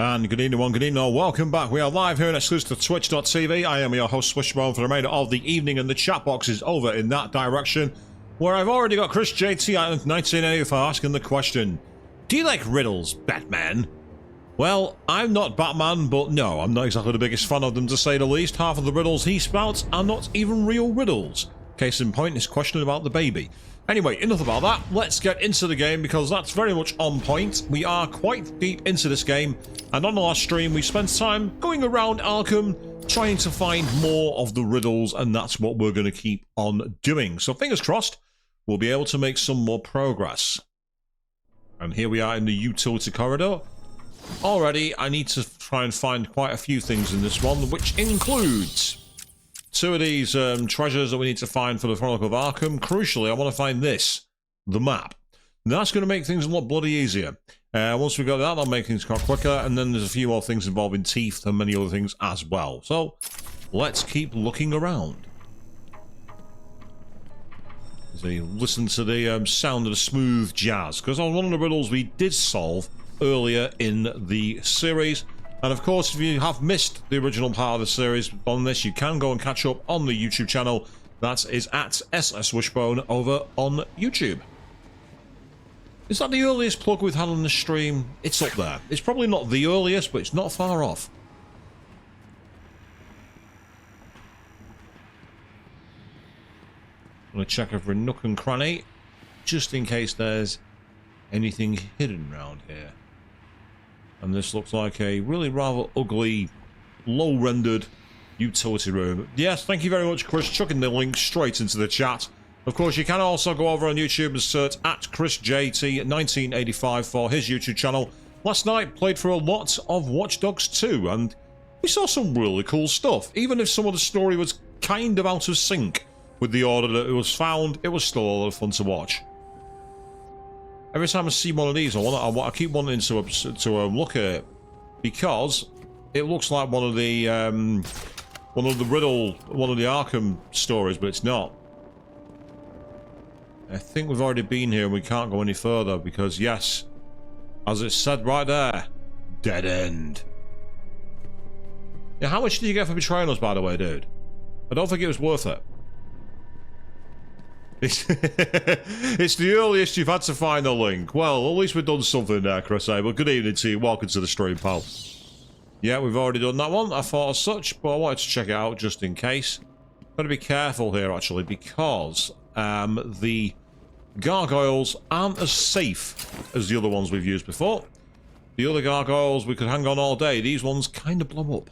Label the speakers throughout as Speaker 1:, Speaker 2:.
Speaker 1: And good evening, good evening, welcome back. We are live here and exclusive to twitch.tv. I am your host, Swishbone, for the remainder of the evening, and the chat box is over in that direction, where I've already got Chris JT at 1985 asking the question, do you like riddles, Batman? Well, I'm not Batman, but no, I'm not exactly the biggest fan of them, to say the least. Half of the riddles he spouts are not even real riddles. Case in point, his question about the baby. Anyway, enough about that. Let's get into the game, because that's very much on point. We are quite deep into this game, and on the last stream we spent time going around Arkham trying to find more of the riddles, and that's what we're going to keep on doing. So fingers crossed, we'll be able to make some more progress. And here we are in the utility corridor. Already, I need to try and find quite a few things in this one, which includes two of these treasures that we need to find for the Chronicle of Arkham. Crucially, I want to find this, the map. Now, that's going to make things a lot bloody easier. Once we've got that, that'll make things quite quicker, and then there's a few more things involving teeth and many other things as well. So, let's keep looking around. As we listen to the sound of the smooth jazz, because on one of the riddles we did solve earlier in the series. And of course, if you have missed the original part of the series on this, you can go and catch up on the YouTube channel. That is at SS Wishbone over on YouTube. Is that the earliest plug we've had on the stream? It's up there. It's probably not the earliest, but it's not far off. I'm going to check every nook and cranny, just in case there's anything hidden around here. And this looks like a really rather ugly, low-rendered utility room. Yes, thank you very much, Chris, chucking the link straight into the chat. Of course, you can also go over on YouTube and search at ChrisJT1985 for his YouTube channel. Last night, played through a lot of Watch Dogs 2, and we saw some really cool stuff. Even if some of the story was kind of out of sync with the order that it was found, it was still a lot of fun to watch. Every time I see one of these, I keep wanting to look at it, because it looks like one of the Arkham stories, but it's not. I think we've already been here and we can't go any further, because yes, as it said right there, dead end. Yeah, how much did you get for betraying us, by the way, dude? I don't think it was worth it. It's the earliest you've had to find a link. Well, at least we've done something there, Chris. But good evening to you. Welcome to the stream, pal. Yeah, we've already done that one. I thought as such, but I wanted to check it out just in case. Got to be careful here, actually, because the gargoyles aren't as safe as the other ones we've used before. The other gargoyles, we could hang on all day. These ones kind of blow up.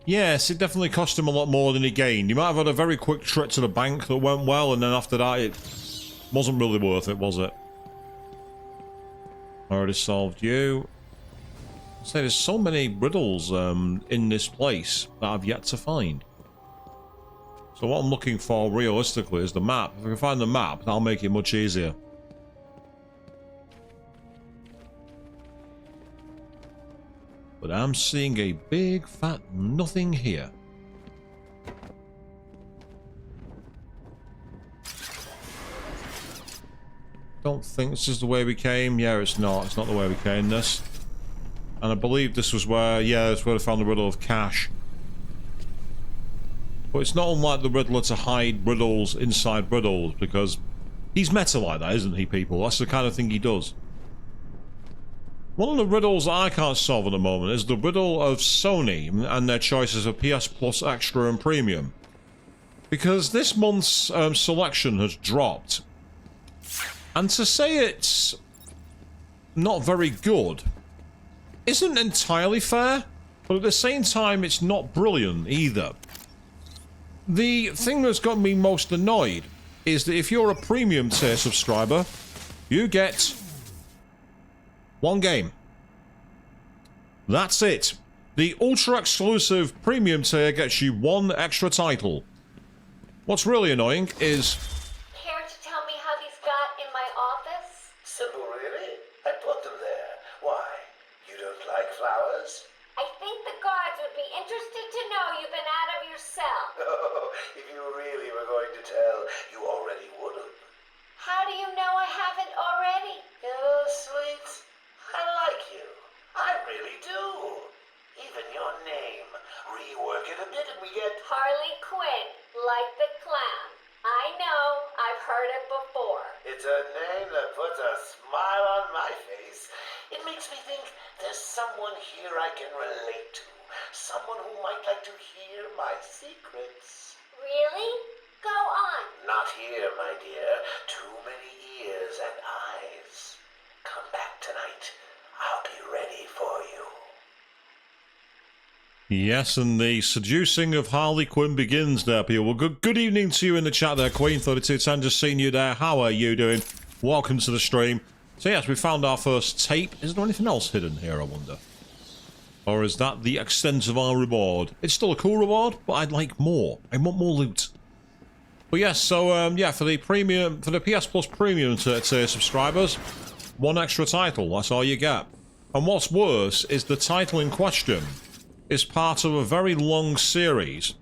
Speaker 1: Yes, it definitely cost him a lot more than he gained. You might have had a very quick trip to the bank that went well, and then after that it wasn't really worth it, was it? Already solved you. I say there's so many riddles in this place that I've yet to find. So what I'm looking for realistically is the map. If I can find the map, that'll make it much easier. But I'm seeing a big fat nothing here. Don't think this is the way we came. Yeah, it's not. It's not the way we came this. And I believe this was where, yeah, it's where I found the riddle of cash. But it's not unlike the Riddler to hide riddles inside riddles, because he's meta like that, isn't he, people? That's the kind of thing he does. One of the riddles I can't solve at the moment is the riddle of Sony and their choices of PS Plus, Extra and Premium. Because this month's selection has dropped. And to say it's not very good isn't entirely fair, but at the same time it's not brilliant either. The thing that's got me most annoyed is that if you're a premium tier subscriber, you get one game. That's it. The ultra exclusive premium tier gets you one extra title. What's really annoying is...
Speaker 2: Care to tell me how these got in my office?
Speaker 3: Simple, really? I put them there. Why? You don't like flowers?
Speaker 2: I think the guards would be interested to know you've been out of your cell.
Speaker 3: Oh, if you really were to tell you already would have.
Speaker 2: How do you know I haven't already?
Speaker 3: Oh, sweet. I like you. I really do. Even your name. Rework it a bit and we get...
Speaker 2: Harley Quinn, like the clown. I know, I've heard it before.
Speaker 3: It's a name that puts a smile on my face. It makes me think there's someone here I can relate to. Someone who might like to hear my secrets.
Speaker 2: Really? Go on.
Speaker 3: Not here, my dear. Too many ears and eyes. Come back tonight. I'll be ready for you.
Speaker 1: Yes, and the seducing of Harley Quinn begins there, people. Well, good evening to you in the chat there, Queen3210, just seeing you there. How are you doing? Welcome to the stream. So yes, we found our first tape. Is there anything else hidden here, I wonder? Or is that the extent of our reward? It's still a cool reward, but I'd like more. I want more loot. But yes, so yeah, for the premium, for the PS Plus premium to subscribers, one extra title, that's all you get. And what's worse is the title in question is part of a very long series,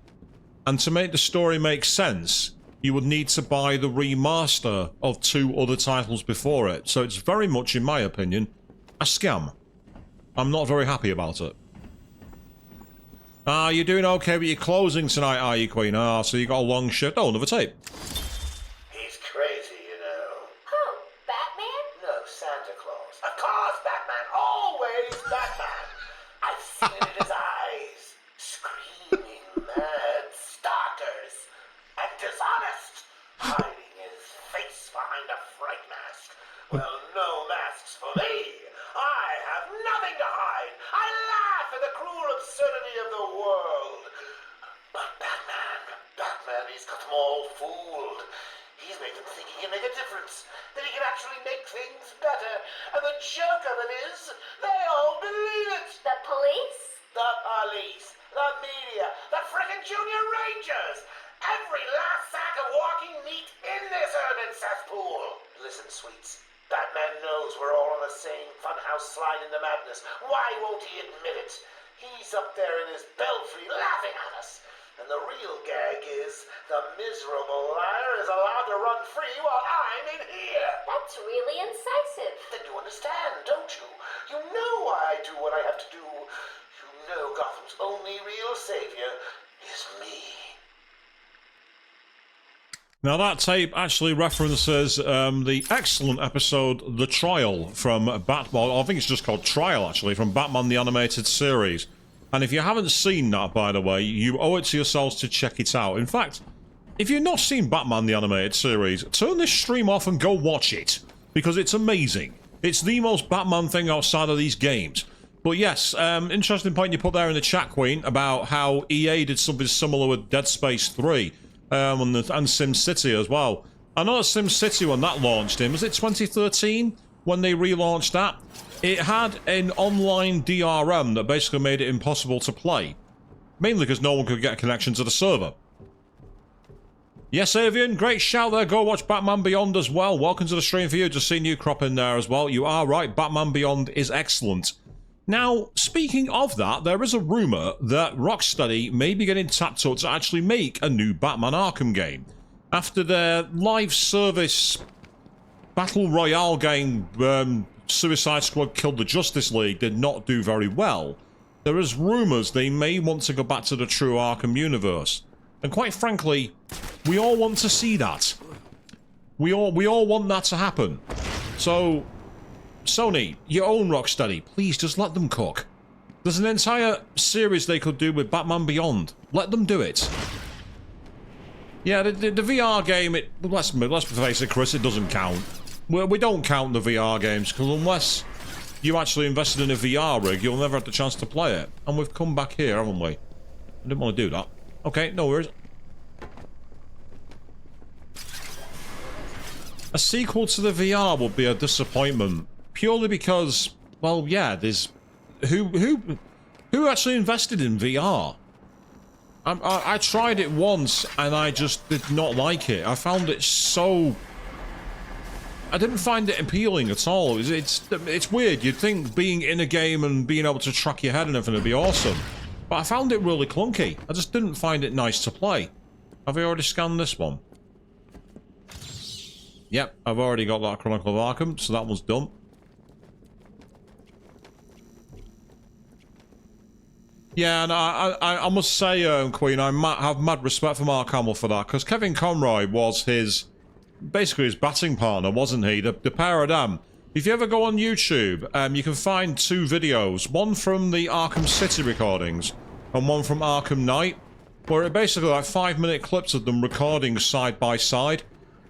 Speaker 1: and to make the story make sense, you would need to buy the remaster of 2 other titles before it. So it's very much, in my opinion, a scam. I'm not very happy about it. You're doing okay with your closing tonight, are you, Queen? So you got a long shift. Oh, another tape.
Speaker 3: He's crazy, you know.
Speaker 2: Who? Batman?
Speaker 3: No, Santa Claus. Of course, Batman. Always Batman. I've seen it in his eyes. Screaming mad stalkers. And dishonest. Hiding his face behind a fright mask. Well, no masks for me. I have nothing to hide. I laugh at the cruel absurdity of the world. But Batman, he's got them all fooled. He's made them think he can make a difference, that he can actually make things better. And the joke of it is, they all believe it.
Speaker 2: The police?
Speaker 3: The police, the media, the frickin' junior rangers. Every last sack of walking meat in this urban cesspool. Listen, sweets. Batman knows we're all on the same funhouse slide into madness. Why won't he admit it? He's up there in his belfry laughing at us. And the real gag is the miserable liar is allowed to run free while I'm in here.
Speaker 2: That's really incisive.
Speaker 3: Then you understand, don't you? You know why I do what I have to do. You know Gotham's only real savior is me.
Speaker 1: Now that tape actually references the excellent episode The Trial from Batman. I think it's just called Trial, actually, from Batman the Animated Series. And if you haven't seen that, by the way, you owe it to yourselves to check it out. In fact, if you've not seen Batman the Animated Series, turn this stream off and go watch it, because it's amazing. It's the most Batman thing outside of these games. But yes, interesting point you put there in the chat, Queen, about how EA did something similar with Dead Space 3. And SimCity as well. I know SimCity, when that launched in, was it 2013 when they relaunched that? It had an online DRM that basically made it impossible to play. Mainly because no one could get a connection to the server. Yes, Avian, great shout there. Go watch Batman Beyond as well. Welcome to the stream for you. Just seen you crop in there as well. You are right, Batman Beyond is excellent. Now, speaking of that, there is a rumour that Rocksteady may be getting tapped up to actually make a new Batman Arkham game. After their live service Battle Royale game, Suicide Squad Killed the Justice League, did not do very well. There is rumours they may want to go back to the true Arkham universe. And quite frankly, we all want to see that. We all want that to happen. So, Sony, you own Rocksteady. Please just let them cook. There's an entire series they could do with Batman Beyond. Let them do it. Yeah, the VR game, let's face it, Chris, it doesn't count. We don't count the VR games, because unless you actually invested in a VR rig, you'll never have the chance to play it. And we've come back here, haven't we? I didn't want to do that. Okay, no worries. A sequel to the VR would be a disappointment. Purely because, well, yeah, there's... Who actually invested in VR? I tried it once, and I just did not like it. I found it so... I didn't find it appealing at all. It's weird. You'd think being in a game and being able to track your head and everything would be awesome. But I found it really clunky. I just didn't find it nice to play. Have we already scanned this one? Yep, I've already got that Chronicle of Arkham, so that one's done. Yeah, and I must say, Queen, I have mad respect for Mark Hamill for that, because Kevin Conroy was basically his batting partner, wasn't he? The pair of them. If you ever go on YouTube, you can find 2 videos, one from the Arkham City recordings, and one from Arkham Knight, where it basically like 5-minute clips of them recording side by side.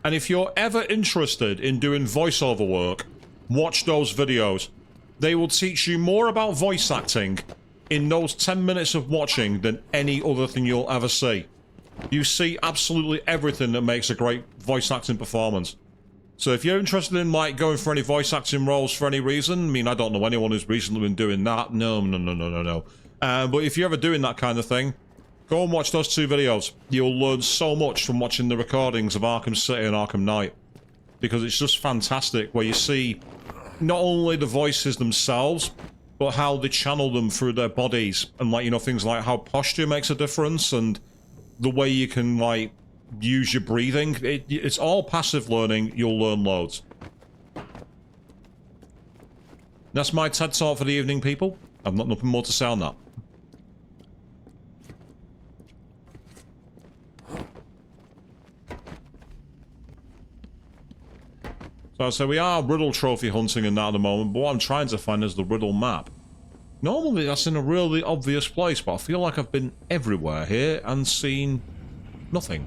Speaker 1: And if you're ever interested in doing voiceover work, watch those videos. They will teach you more about voice acting in those 10 minutes of watching than any other thing you'll ever see. You see absolutely everything that makes a great voice acting performance. So if you're interested in like going for any voice acting roles for any reason, I mean, I don't know anyone who's recently been doing that. No. But if you're ever doing that kind of thing, go and watch those 2 videos. You'll learn so much from watching the recordings of Arkham City and Arkham Knight. Because it's just fantastic where you see not only the voices themselves, but how they channel them through their bodies. And like, you know, things like how posture makes a difference and the way you can like use your breathing. It's all passive learning. You'll learn loads. That's my TED Talk for the evening, people. I've got nothing more to say on that. So we are riddle trophy hunting in that at the moment, but what I'm trying to find is the riddle map. Normally that's in a really obvious place, but I feel like I've been everywhere here and seen nothing.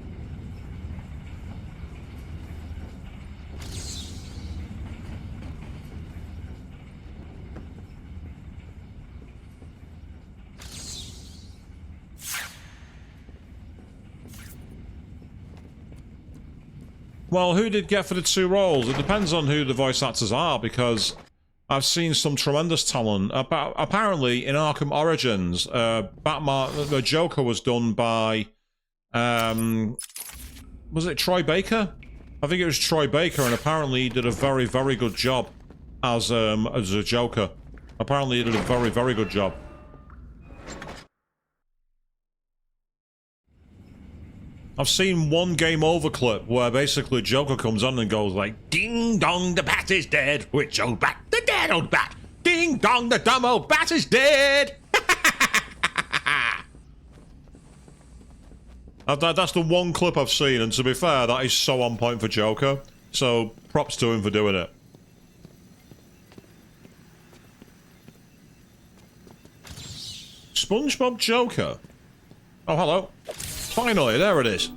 Speaker 1: Well, who did get for the 2 roles? It depends on who the voice actors are, because I've seen some tremendous talent. Apparently, in Arkham Origins, Batman, the Joker was done by, was it Troy Baker? I think it was Troy Baker, and apparently he did a very, very good job as a Joker. Apparently he did a very, very good job. I've seen one Game Over clip where basically Joker comes on and goes like, "Ding dong, the bat is dead. Which old bat? The dead old bat. Ding dong, the dumb old bat is dead." That's the one clip I've seen, and to be fair, that is so on point for Joker. So props to him for doing it. SpongeBob Joker. Oh, hello. Finally, there it is.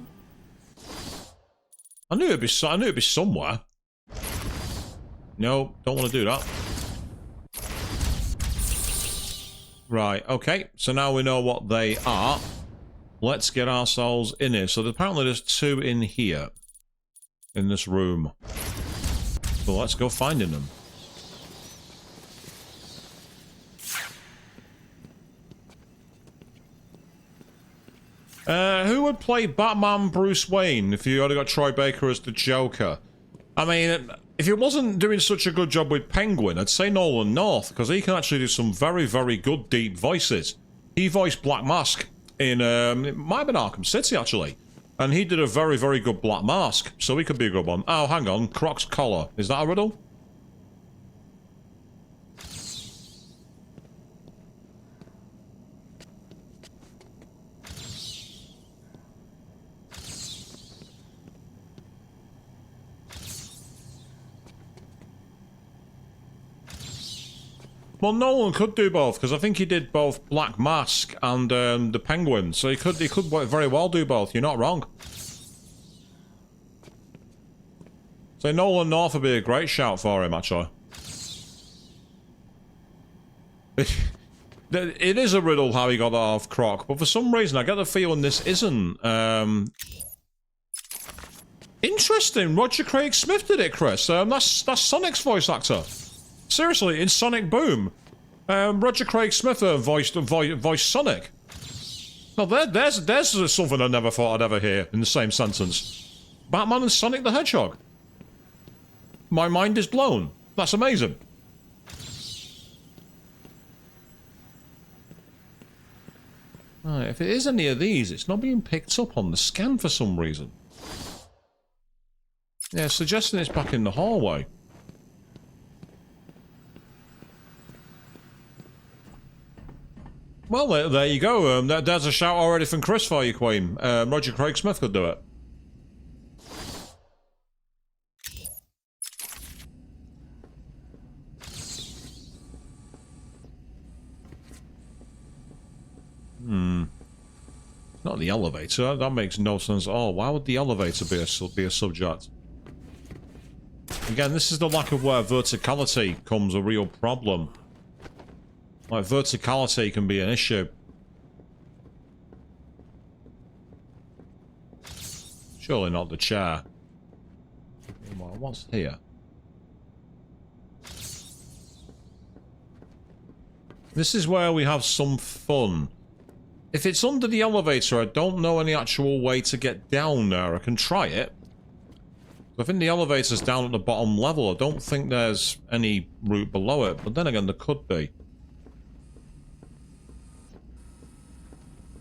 Speaker 1: I knew it'd be somewhere. No, don't want to do that. Right, okay. So now we know what they are. Let's get ourselves in here. So apparently there's 2 in here. In this room. So let's go finding them. Who would play Batman Bruce Wayne if you only got Troy Baker as the Joker? I mean, if he wasn't doing such a good job with Penguin, I'd say Nolan North, because he can actually do some very, very good deep voices. He voiced Black Mask in, it might have been Arkham City, actually. And he did a very, very good Black Mask, so he could be a good one. Oh, hang on, Croc's collar. Is that a riddle? Well, Nolan could do both, because I think he did both Black Mask and the Penguin, so he could very well do both. You're not wrong. So Nolan North would be a great shout for him, actually. It is a riddle how he got that off Croc, but for some reason I get the feeling this isn't. Interesting. Roger Craig Smith did it, Chris. That's Sonic's voice actor. Seriously, in Sonic Boom, Roger Craig Smith voiced Sonic. Now there's something I never thought I'd ever hear in the same sentence. Batman and Sonic the Hedgehog. My mind is blown. That's amazing. Right, if it is any of these, it's not being picked up on the scan for some reason. Yeah, suggesting it's back in the hallway. Well, there you go. There's a shout already from Chris for you, Queen. Roger Craig Smith could do it. Not the elevator. That makes no sense at all. Why would the elevator be a subject? Again, this is the lack of where verticality comes a real problem. Like, verticality can be an issue. Surely not the chair. What's here? This is where we have some fun. If it's under the elevator, I don't know any actual way to get down there. I can try it. I think the elevator's down at the bottom level. I don't think there's any route below it, but then again, there could be.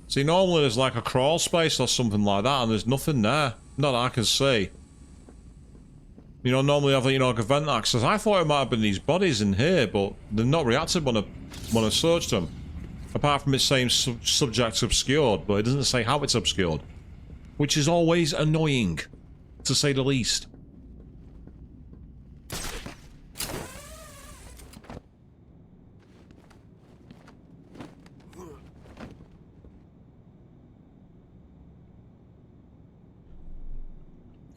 Speaker 1: See, normally there's like a crawl space or something like that, and there's nothing there. Not that I can see. You know, normally I have, you know, like a vent access. I thought it might have been these bodies in here, but they're not reacted when I searched them. Apart from it saying subject obscured, but it doesn't say how it's obscured. Which is always annoying, to say the least.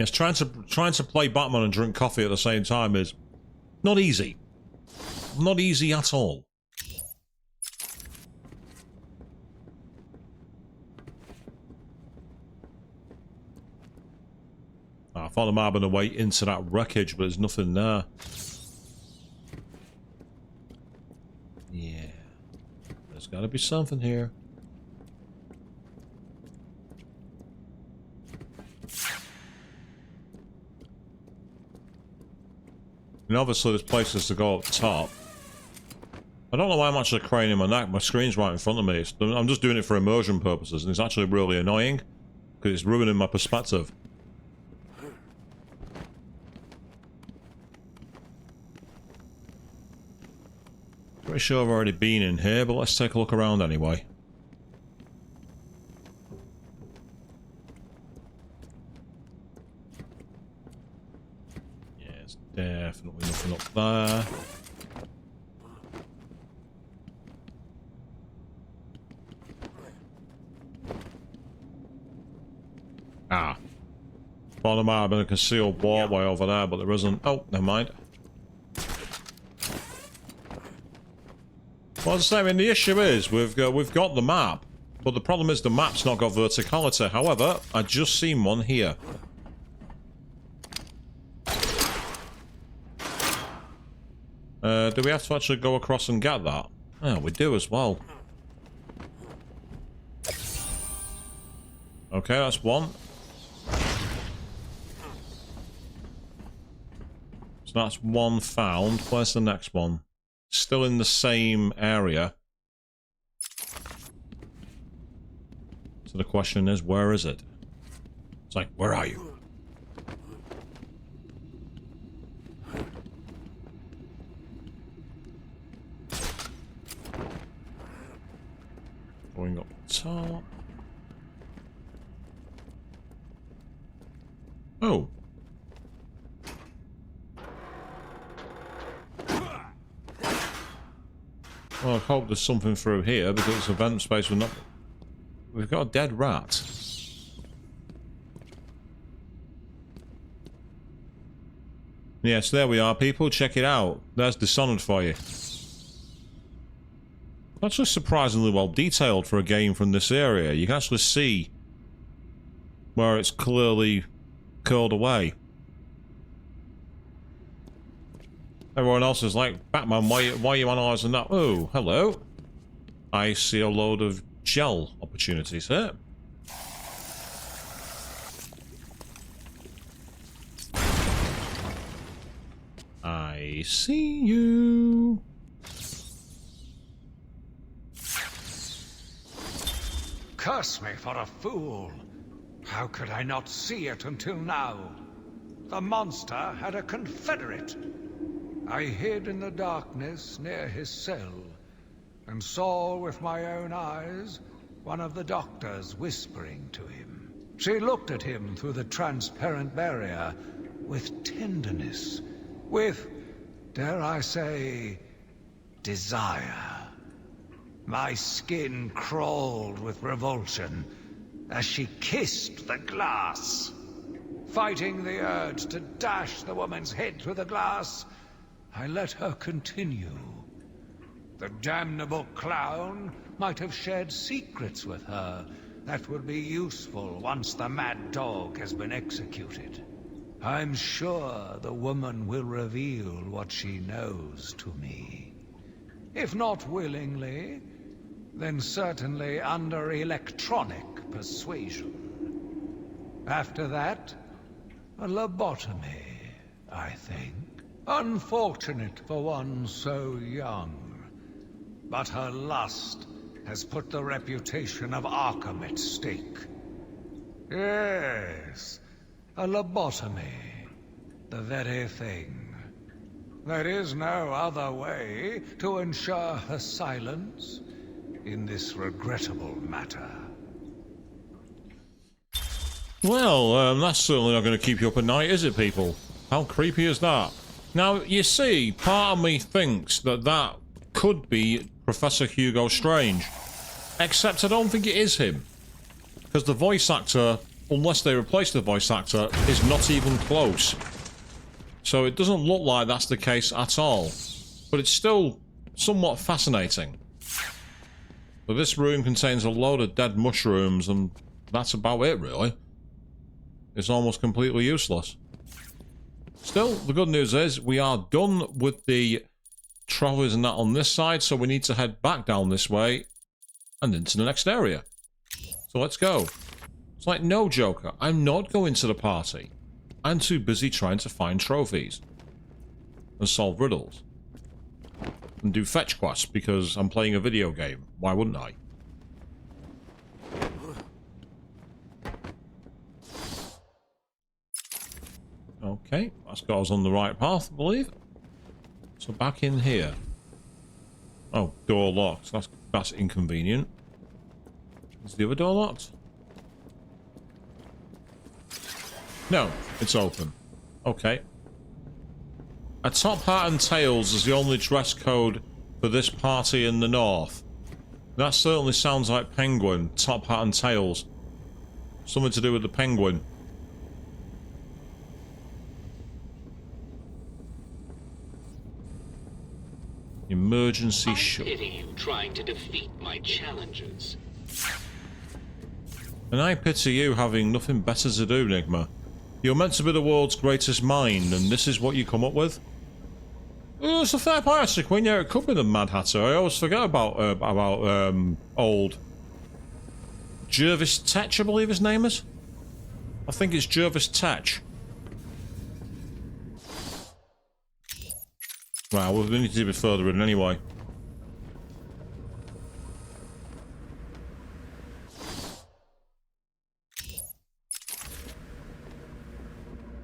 Speaker 1: Yes, trying to play Batman and drink coffee at the same time is not easy. Not easy at all. I thought there might have been a way into that wreckage, but there's nothing there. Yeah. There's got to be something here. And obviously there's places to go up top. I don't know why I'm actually craning my neck. My screen's right in front of me. I'm just doing it for immersion purposes, and it's actually really annoying because it's ruining my perspective. Pretty sure I've already been in here, but let's take a look around anyway. Yeah, there's definitely nothing up there. Ah. Thought there might have been a concealed walkway over there, but there isn't. Oh, never mind. Well, as I say, I mean, the issue is we've got the map, but the problem is the map's not got verticality. However, I just seen one here. Do we have to actually go across and get that? Oh, we do as well. Okay, that's one. So that's one found. Where's the next one? Still in the same area. So the question is, where is it? It's like, where are you? Going up top. Oh. Well, I hope there's something through here because it's a vent space with nothing. We've got a dead rat. Yes, there we are, people. Check it out. There's Dishonored for you. Actually surprisingly well detailed for a game from this area. You can actually see where it's clearly curled away. Everyone else is like, Batman, why are you analysing that? Oh, hello. I see a load of gel opportunities here. I see you.
Speaker 4: Curse me for a fool. How could I not see it until now? The monster had a confederate. I hid in the darkness near his cell, and saw with my own eyes one of the doctors whispering to him. She looked at him through the transparent barrier with tenderness, with, dare I say, desire. My skin crawled with revulsion as she kissed the glass. Fighting the urge to dash the woman's head through the glass, I let her continue. The damnable clown might have shared secrets with her that would be useful once the mad dog has been executed. I'm sure the woman will reveal what she knows to me. If not willingly, then certainly under electronic persuasion. After that, a lobotomy, I think. Unfortunate for one so young. But her lust has put the reputation of Arkham at stake. Yes, a lobotomy. The very thing. There is no other way to ensure her silence in this regrettable matter.
Speaker 1: Well, that's certainly not going to keep you up at night, is it, people? How creepy is that? Now, you see, part of me thinks that that could be Professor Hugo Strange. Except I don't think it is him. Because the voice actor, unless they replace the voice actor, is not even close. So it doesn't look like that's the case at all. But it's still somewhat fascinating. But this room contains a load of dead mushrooms, and that's about it, really. It's almost completely useless. Still, the good news is we are done with the trawlers and that on this side, so we need to head back down this way and into the next area. So let's go. It's like, no, Joker, I'm not going to the party. I'm too busy trying to find trophies and solve riddles and do fetch quests because I'm playing a video game. Why wouldn't I? Okay, that's got us on the right path, I believe. So back in here. Oh, door locked. That's inconvenient. Is the other door locked? No, it's open. Okay. A top hat and tails is the only dress code for this party in the north. That certainly sounds like penguin. Top hat and tails. Something to do with the penguin. Emergency shot.
Speaker 5: I pity you trying to defeat my challenges.
Speaker 1: And I pity you having nothing better to do, Nigma. You're meant to be the world's greatest mind, and this is what you come up with? Oh, it's a fair point, actually, Queen. Yeah, it could be the Mad Hatter. I always forget about old Jervis Tetch, I believe his name is. I think it's Jervis Tetch. Right, well, we need to be further in anyway.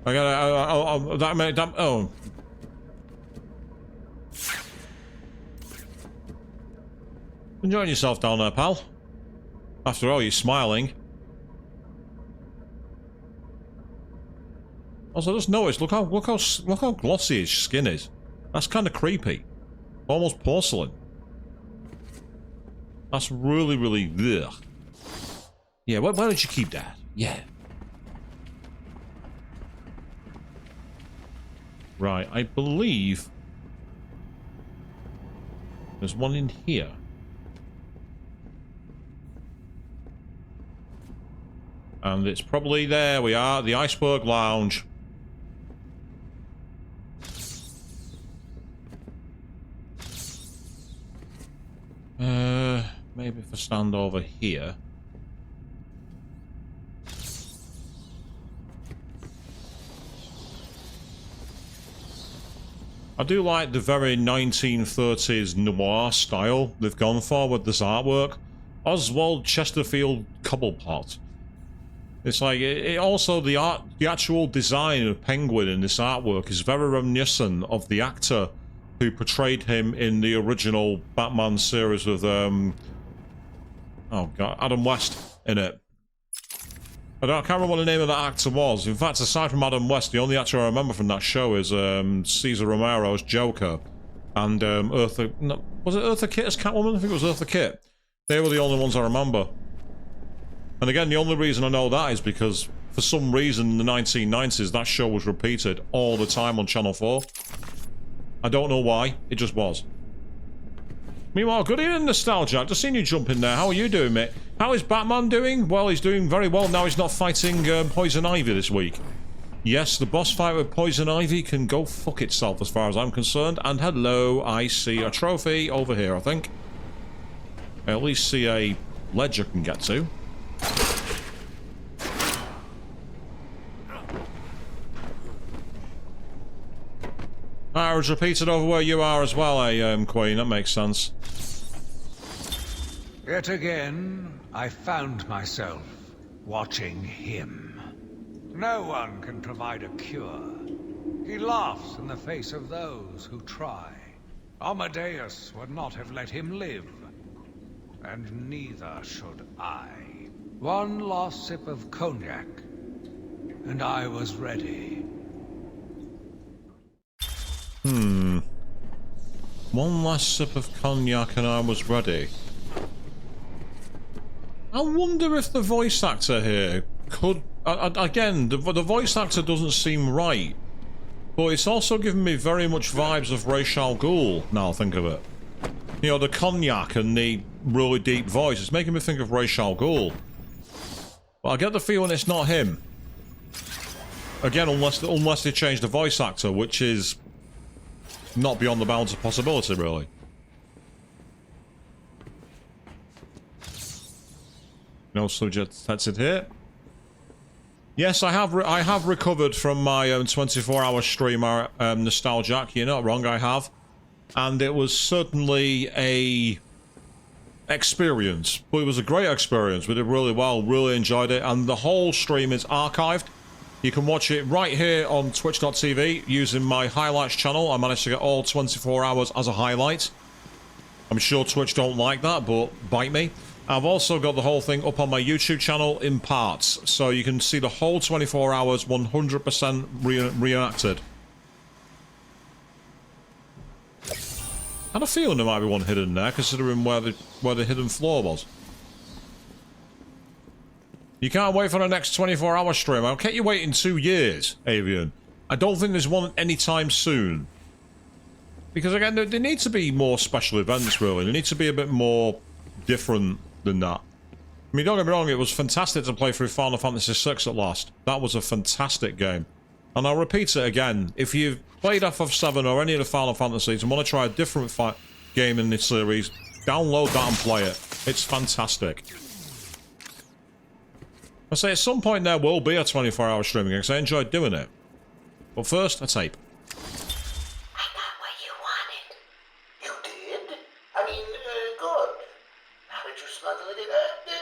Speaker 1: I gotta, oh. Enjoying yourself down there, pal. After all, you're smiling. Also, just notice, look how glossy his skin is. That's kind of creepy. Almost porcelain. That's really, really... Ugh. Yeah, why don't you keep that? Yeah. Right, I believe... there's one in here. And it's probably... there we are, the Iceberg Lounge. Maybe if I stand over here. I do like the very 1930s noir style they've gone for with this artwork. Oswald Chesterfield Cobblepot. It's like it also the actual design of Penguin in this artwork is very reminiscent of the actor who portrayed him in the original Batman series with oh god, Adam West in it. I can't remember what the name of that actor was. In fact, aside from Adam West, the only actor I remember from that show is Cesar Romero's Joker and Eartha. No, was it Eartha Kitt as Catwoman? I think it was Eartha Kitt. They were the only ones I remember. And again, the only reason I know that is because, for some reason, in the 1990s, that show was repeated all the time on Channel 4. I don't know why, it just was. Meanwhile, good evening, Nostalgia. I've just seen you jump in there. How are you doing, mate? How is Batman doing? Well, he's doing very well. Now he's not fighting Poison Ivy this week. Yes, the boss fight with Poison Ivy can go fuck itself as far as I'm concerned. And hello, I see a trophy over here, I think. I at least see a ledge I can get to. I was repeated over where you are as well, Queen. That makes sense.
Speaker 4: Yet again, I found myself watching him. No one can provide a cure. He laughs in the face of those who try. Amadeus would not have let him live. And neither should I. One last sip of cognac, and I was ready.
Speaker 1: One last sip of cognac and I was ready. I wonder if the voice actor here could... again, the voice actor doesn't seem right. But it's also giving me very much vibes of Ra's al Ghul, now I think of it. You know, the cognac and the really deep voice. It's making me think of Ra's al Ghul. But I get the feeling it's not him. Again, unless they change the voice actor, which is not beyond the bounds of possibility, really. No subject detected here. Yes, I have recovered from my 24-hour stream, Nostalgic. You're not wrong, I have. And it was certainly a experience. But it was a great experience. We did really well, really enjoyed it. And the whole stream is archived. You can watch it right here on twitch.tv using my highlights channel. I managed to get all 24 hours as a highlight. I'm sure Twitch don't like that, but bite me. I've also got the whole thing up on my YouTube channel in parts, so you can see the whole 24 hours 100% reenacted. I had a feeling there might be one hidden there, considering where the hidden floor was. You can't wait for the next 24-hour stream. I'll keep you waiting 2 years, Avian. I don't think there's one anytime soon. Because again, there need to be more special events, really. There needs to be a bit more different than that. I mean, don't get me wrong, it was fantastic to play through Final Fantasy VI at last. That was a fantastic game. And I'll repeat it again. If you've played FF7 or any of the Final Fantasies and want to try a different game in this series, download that and play it. It's fantastic. I say at some point there will be a 24-hour streaming game because I enjoyed doing it. But first, a tape.
Speaker 2: I got what you wanted.
Speaker 3: You did? I mean, good. How did you smuggle it in?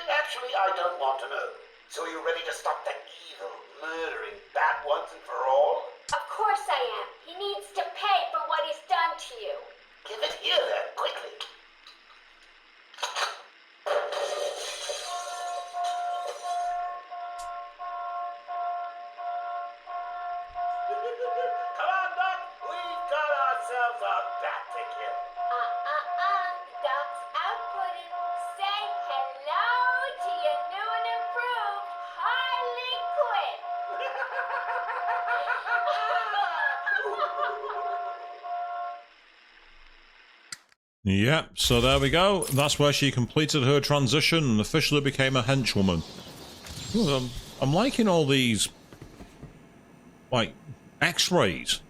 Speaker 3: Actually, I don't want to know. So you're ready to stop that evil, murdering bat once and for all?
Speaker 2: Of course I am. He needs to pay for what he's done to you.
Speaker 3: Give it here then, quickly. Come on, Doc. We've got ourselves a bat to kill.
Speaker 2: Doc's outputting. Say hello to your new and improved Harley Quinn.
Speaker 1: Yep, so there we go. That's where she completed her transition and officially became a henchwoman. Ooh, I'm liking all these, like, X-rays.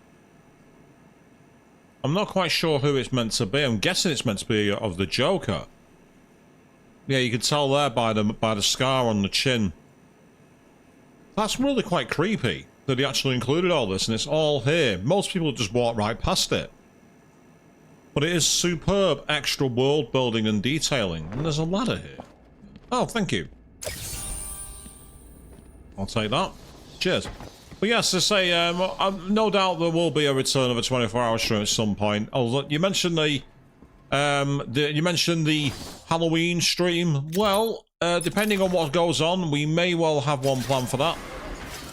Speaker 1: I'm not quite sure who it's meant to be. I'm guessing it's meant to be of the Joker. Yeah, you can tell there by the scar on the chin. That's really quite creepy that he actually included all this, and it's all here. Most people just walk right past it. But it is superb extra world building and detailing. And there's a ladder here. Oh, thank you. I'll take that. Cheers. But yes, to say, no doubt there will be a return of a 24-hour stream at some point. Oh, you mentioned the Halloween stream. Well, depending on what goes on, we may well have one planned for that.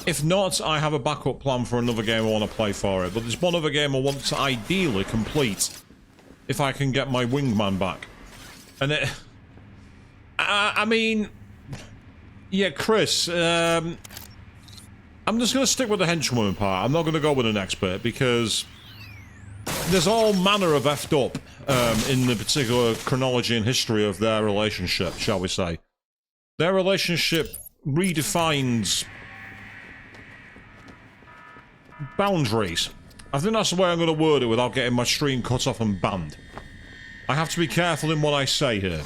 Speaker 1: If not, I have a backup plan for another game I want to play for it. But there's one other game I want to ideally complete if I can get my wingman back. And it... I mean... Yeah, Chris, I'm just going to stick with the henchwoman part. I'm not going to go with an expert because there's all manner of effed up in the particular chronology and history of their relationship, shall we say. Their relationship redefines boundaries. I think that's the way I'm going to word it without getting my stream cut off and banned. I have to be careful in what I say here.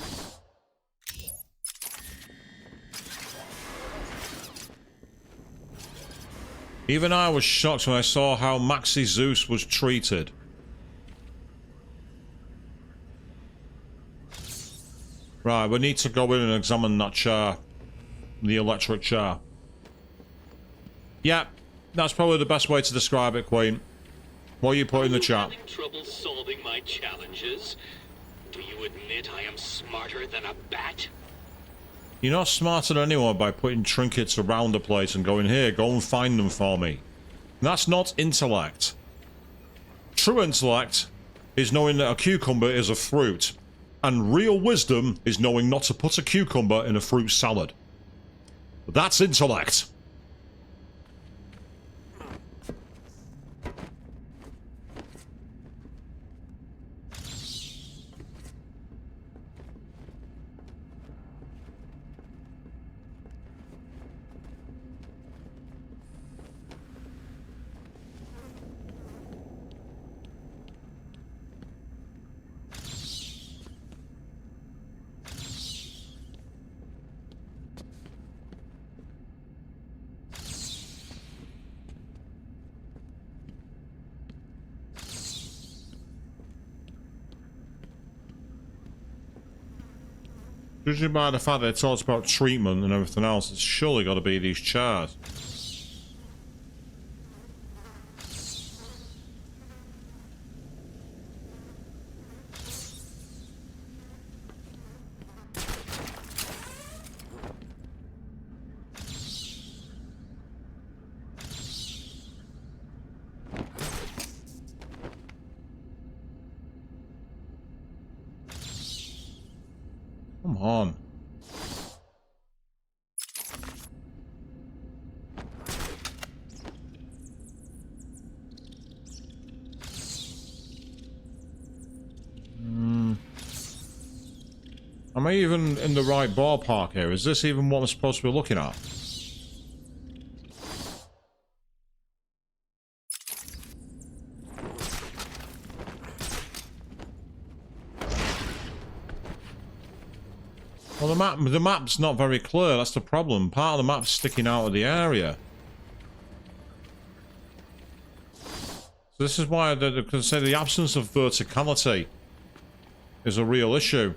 Speaker 1: Even I was shocked when I saw how Maxi Zeus was treated. Right, we need to go in and examine that chair. The electric chair. Yeah, that's probably the best way to describe it, Queen. What are you putting in the chat?
Speaker 5: Having trouble solving my challenges? Do you admit I am smarter than a bat?
Speaker 1: You're not smarter than anyone by putting trinkets around the place and going, here, go and find them for me. That's not intellect. True intellect is knowing that a cucumber is a fruit. And real wisdom is knowing not to put a cucumber in a fruit salad. That's intellect. Judging by the fact that it talks about treatment and everything else, it's surely got to be these chairs. Come on. Am I even in the right ballpark here? Is this even what I'm supposed to be looking at? Well, the map's not very clear, that's the problem. Part of the map's sticking out of the area. So this is why I say the absence of verticality is a real issue.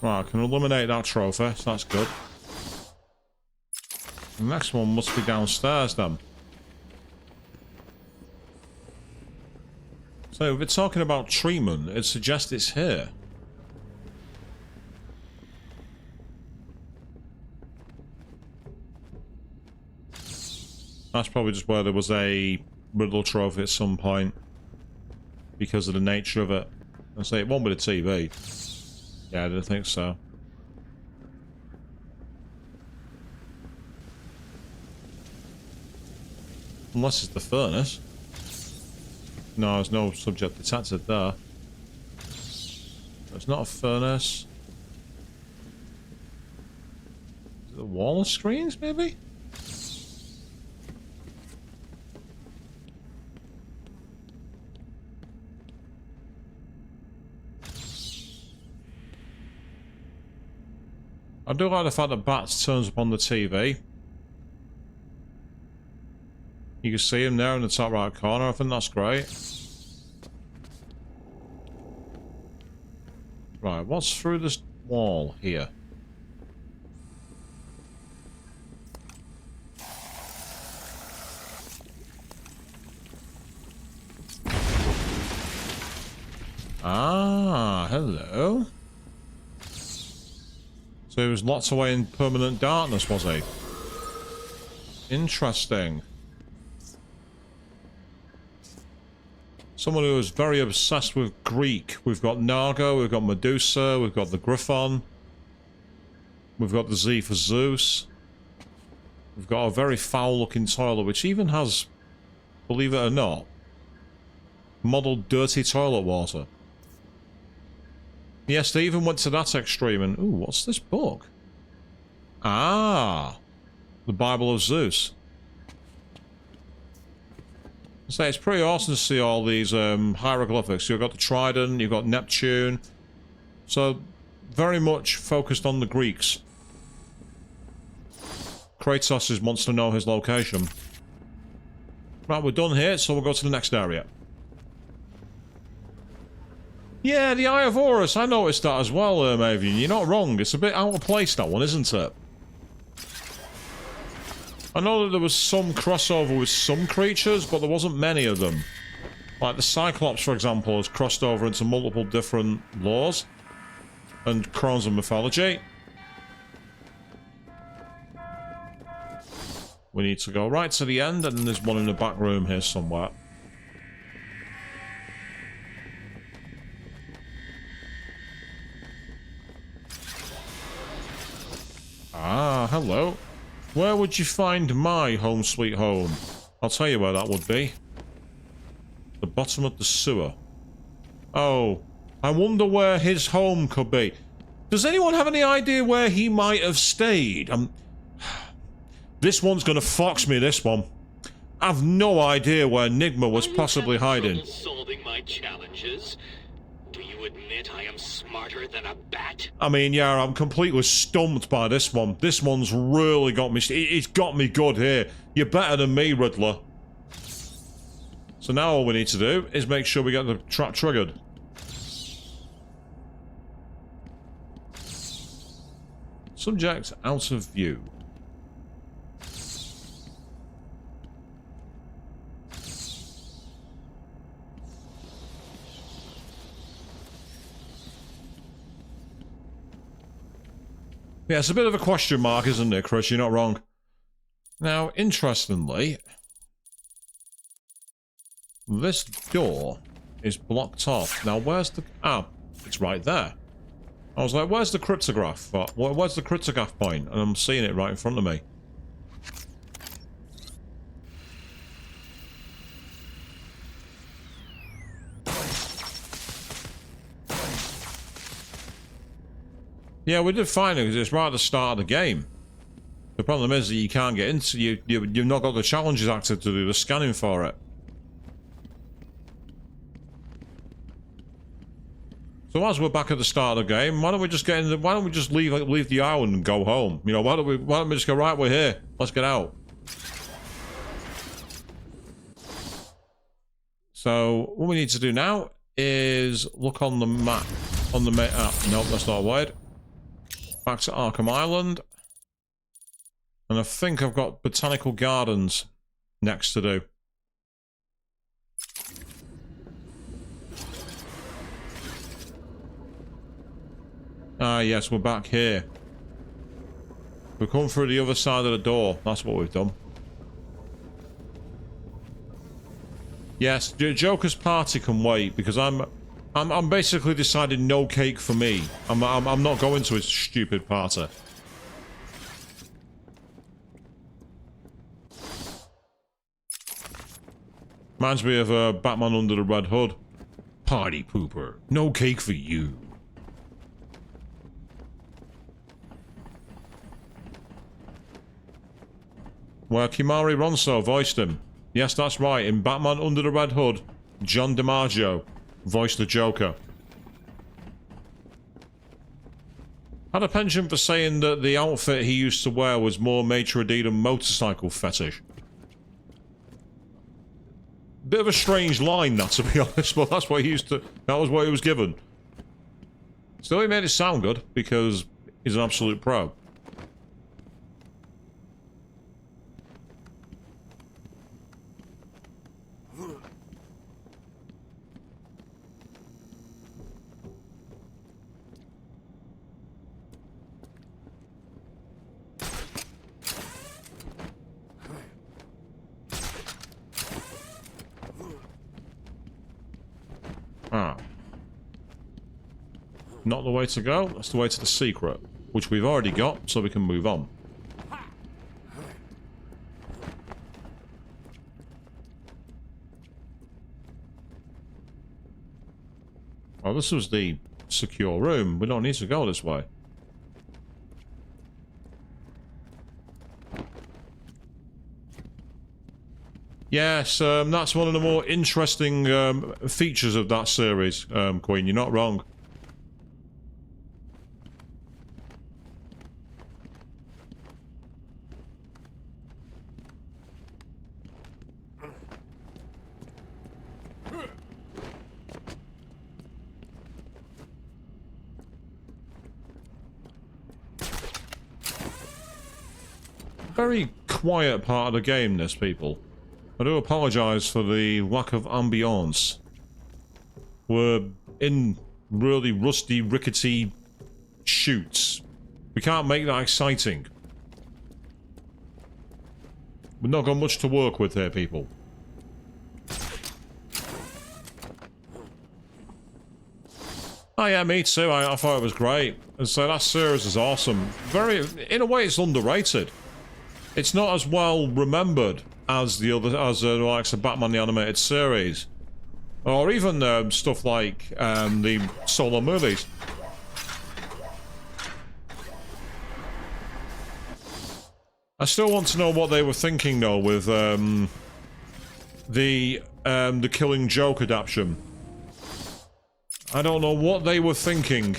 Speaker 1: Right, I can eliminate that trophy, so that's good. The next one must be downstairs then. So if it's talking about treatment, it suggests it's here. That's probably just where there was a Riddle trophy at some point. Because of the nature of it. I say it won't be the TV. Yeah, I didn't think so. Unless it's the furnace. No, there's no subject detected there. It's not a furnace. Is it the wall screens, maybe? I do like the fact that Bats turns up on the TV. You can see him there in the top right corner. I think that's great. Right, what's through this wall here? Ah, hello. So he was locked away in permanent darkness, was he? Interesting. Someone who is very obsessed with Greek. We've got Nargo, we've got Medusa, we've got the Griffon. We've got the Z for Zeus. We've got a very foul-looking toilet, which even has, believe it or not, modelled dirty toilet water. Yes, they even went to that extreme and... Ooh, what's this book? Ah! The Bible of Zeus. So it's pretty awesome to see all these hieroglyphics. You've got the Trident, you've got Neptune. So, very much focused on the Greeks. Kratos wants to know his location. Right, we're done here, so we'll go to the next area. Yeah, the Eye of Horus, I noticed that as well, Mavian. You're not wrong. It's a bit out of place, that one, isn't it? I know that there was some crossover with some creatures, but there wasn't many of them. Like the Cyclops, for example, has crossed over into multiple different lores and crowns of mythology. We need to go right to the end, and then there's one in the back room here somewhere. Ah, hello. Where would you find my home sweet home? I'll tell you where that would be. The bottom of the sewer. Oh, I wonder where his home could be. Does anyone have any idea where he might have stayed? This one's gonna fox me, this one. I've no idea where Nigma was possibly hiding.
Speaker 5: Solving my challenges. Do you admit I am smarter than a bat?
Speaker 1: I mean, yeah, I'm completely stumped by this one. This one's really got me... It's got me good here. You're better than me, Riddler. So now all we need to do is make sure we get the trap triggered. Subject out of view. Yeah, it's a bit of a question mark, isn't it, Chris? You're not wrong. Now, interestingly, this door is blocked off. Now, where's the... Ah, it's right there. I was like, where's the cryptograph? Where's the cryptograph point? And I'm seeing it right in front of me. Yeah, we did find it because it's right at the start of the game. The problem is that you can't get into... You've not got the challenges active to do the scanning for it. So as we're back at the start of the game, why don't we just get in the... Why don't we just leave the island and go home? You know, why don't we just go, right, we're here. Let's get out. So, what we need to do now is look on the map. On the map. Nope, that's not a word. Back to Arkham Island. And I think I've got Botanical Gardens next to do. Ah, yes, we're back here. We've come through the other side of the door. That's what we've done. Yes, Joker's party can wait because I'm basically deciding no cake for me. I'm not going to his stupid party. Reminds me of Batman Under the Red Hood. Party pooper. No cake for you. Where Kimari Ronso voiced him. Yes, that's right. In Batman Under the Red Hood, John DiMaggio voiced the Joker. Had a penchant for saying that the outfit he used to wear was more maitre d' than motorcycle fetish. Bit of a strange line, that, to be honest, but that's what he used to... That was what he was given. Still, he made it sound good because he's an absolute pro. Ah. Not the way to go. That's the way to the secret, which we've already got, so we can move on. Well, this was the secure room. We don't need to go this way. Yes, that's one of the more interesting features of that series, Queen. You're not wrong. Very quiet part of the game, this, people. I do apologise for the lack of ambience. We're in really rusty, rickety chutes. We can't make that exciting. We've not got much to work with here, people. Oh yeah, me too. I thought it was great. And so that series is awesome. Very, in a way, it's underrated. It's not as well remembered as the other, as like the Batman the Animated Series, or even stuff like the solo movies. I still want to know what they were thinking though with the Killing Joke adaptation. I don't know what they were thinking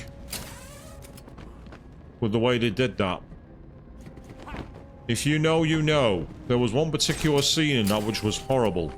Speaker 1: with the way they did that. If you know, you know. There was one particular scene in that which was horrible.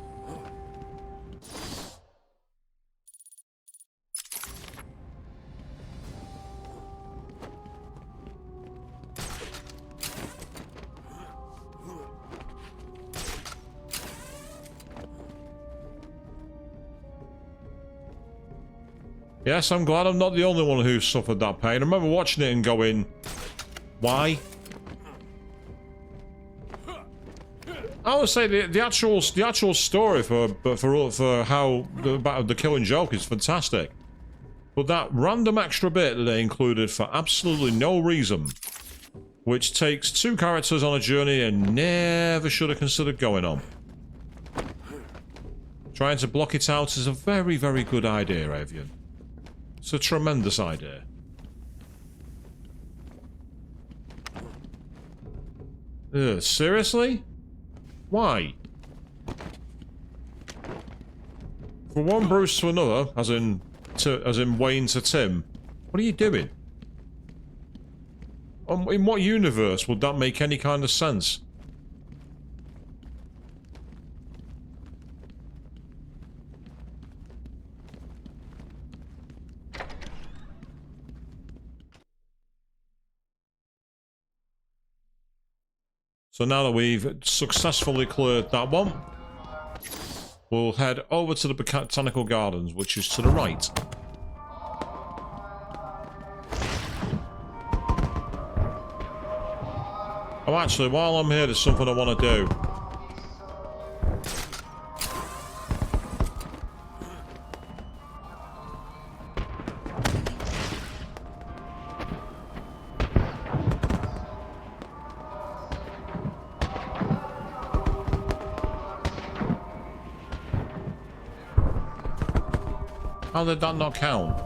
Speaker 1: Yes, I'm glad I'm not the only one who suffered that pain. I remember watching it and going, why? I would say the actual story for how the Killing Joke is fantastic, but that random extra bit that they included for absolutely no reason, which takes two characters on a journey they never should have considered going on. Trying to block it out is a very, very good idea, Avian. It's a tremendous idea. Seriously? Why? From one Bruce to another, as in Wayne to Tim, what are you doing? In what universe would that make any kind of sense? So now that we've successfully cleared that one, we'll head over to the Botanical Gardens, which is to the right. Oh, actually, while I'm here, there's something I want to do. How did that not count?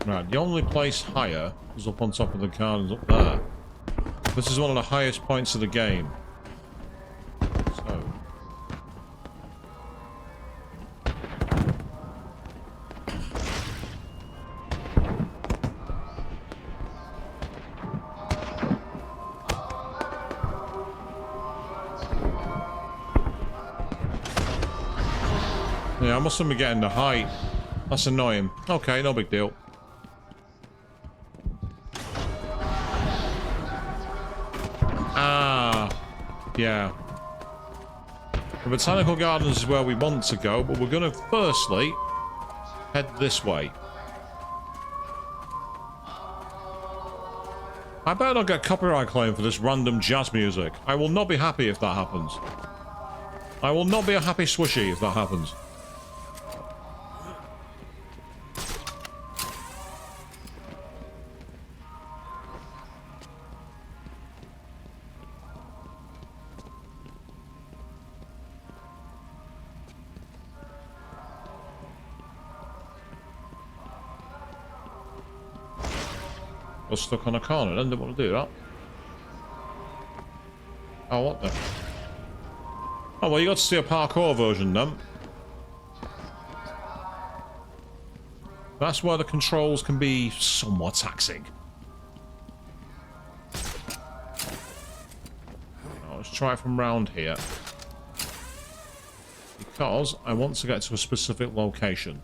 Speaker 1: Right, the only place higher is up on top of the gardens up there. This is one of the highest points of the game. So. Yeah, I mustn't be getting the height. That's annoying. Okay, no big deal. Ah, yeah. The Botanical Gardens is where we want to go, but we're going to firstly head this way. I better not get copyright claim for this random jazz music. I will not be happy if that happens. I will not be a happy swishy if that happens. Was stuck on a corner, then didn't want to do that. Oh, what the? Oh, well, you got to see a parkour version then. That's where the controls can be somewhat taxing. Now, let's try it from round here. Because I want to get to a specific location.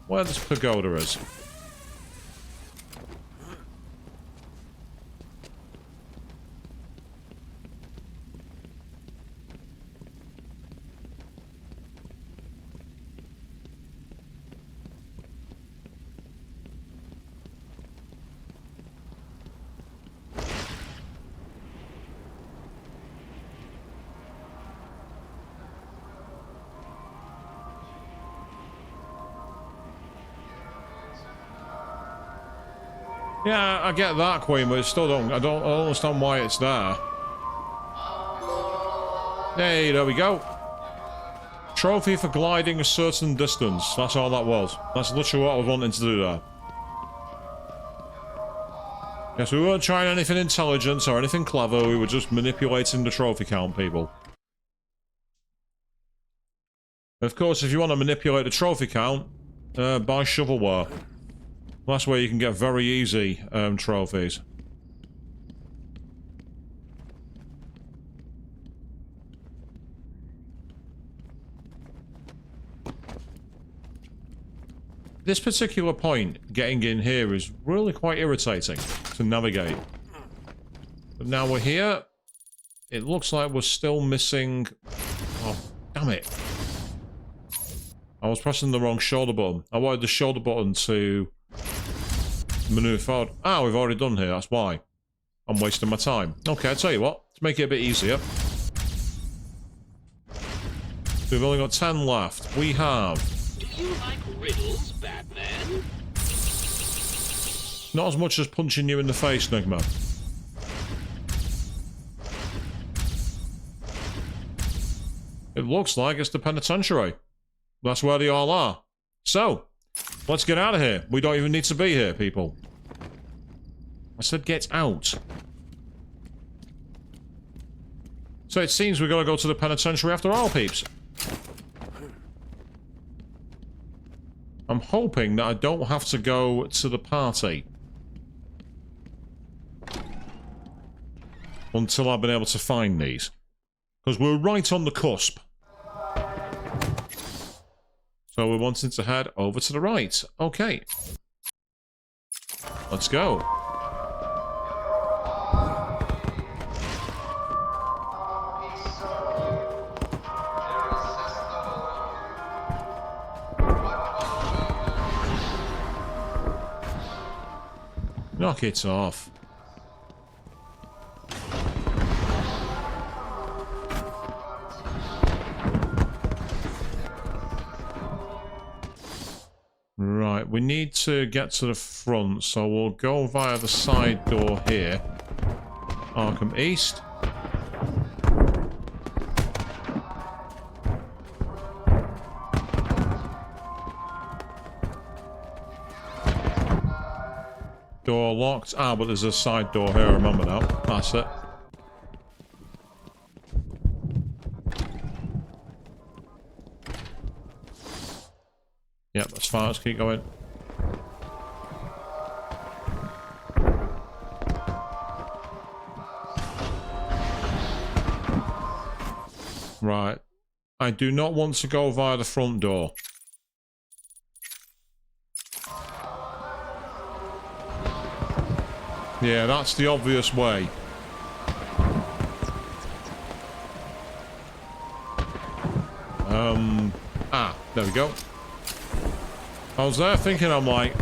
Speaker 1: Where this pagoda is. Yeah, I get that, Queen, but I don't understand why it's there. Hey, there we go. Trophy for gliding a certain distance. That's all that was. That's literally what I was wanting to do there. Yes, we weren't trying anything intelligent or anything clever. We were just manipulating the trophy count, people. Of course, if you want to manipulate the trophy count, buy shovelware. That's where you can get very easy trophies. This particular point, getting in here, is really quite irritating to navigate. But now we're here. It looks like we're still missing... Oh, damn it. I was pressing the wrong shoulder button. I wanted the shoulder button to... maneuver forward. Ah, we've already done here, that's why. I'm wasting my time. Okay, I'll tell you what. To make it a bit easier. We've only got 10 left. We have...
Speaker 5: Do you like riddles, Batman?
Speaker 1: Not as much as punching you in the face, Nigma. It looks like it's the penitentiary. That's where they all are. So... let's get out of here. We don't even need to be here, people. I said get out. So it seems we're going to go to the penitentiary after all, peeps. I'm hoping that I don't have to go to the party. Until I've been able to find these. Because we're right on the cusp. So we're wanting to head over to the right. Okay. Let's go. Knock it off. Right, we need to get to the front, so we'll go via the side door here. Arkham East. Door locked. Ah, but there's a side door here, I remember now. That's it. Yep, that's fine. Let's keep going. Right. I do not want to go via the front door. Yeah, that's the obvious way. There we go. I was there thinking, I'm like,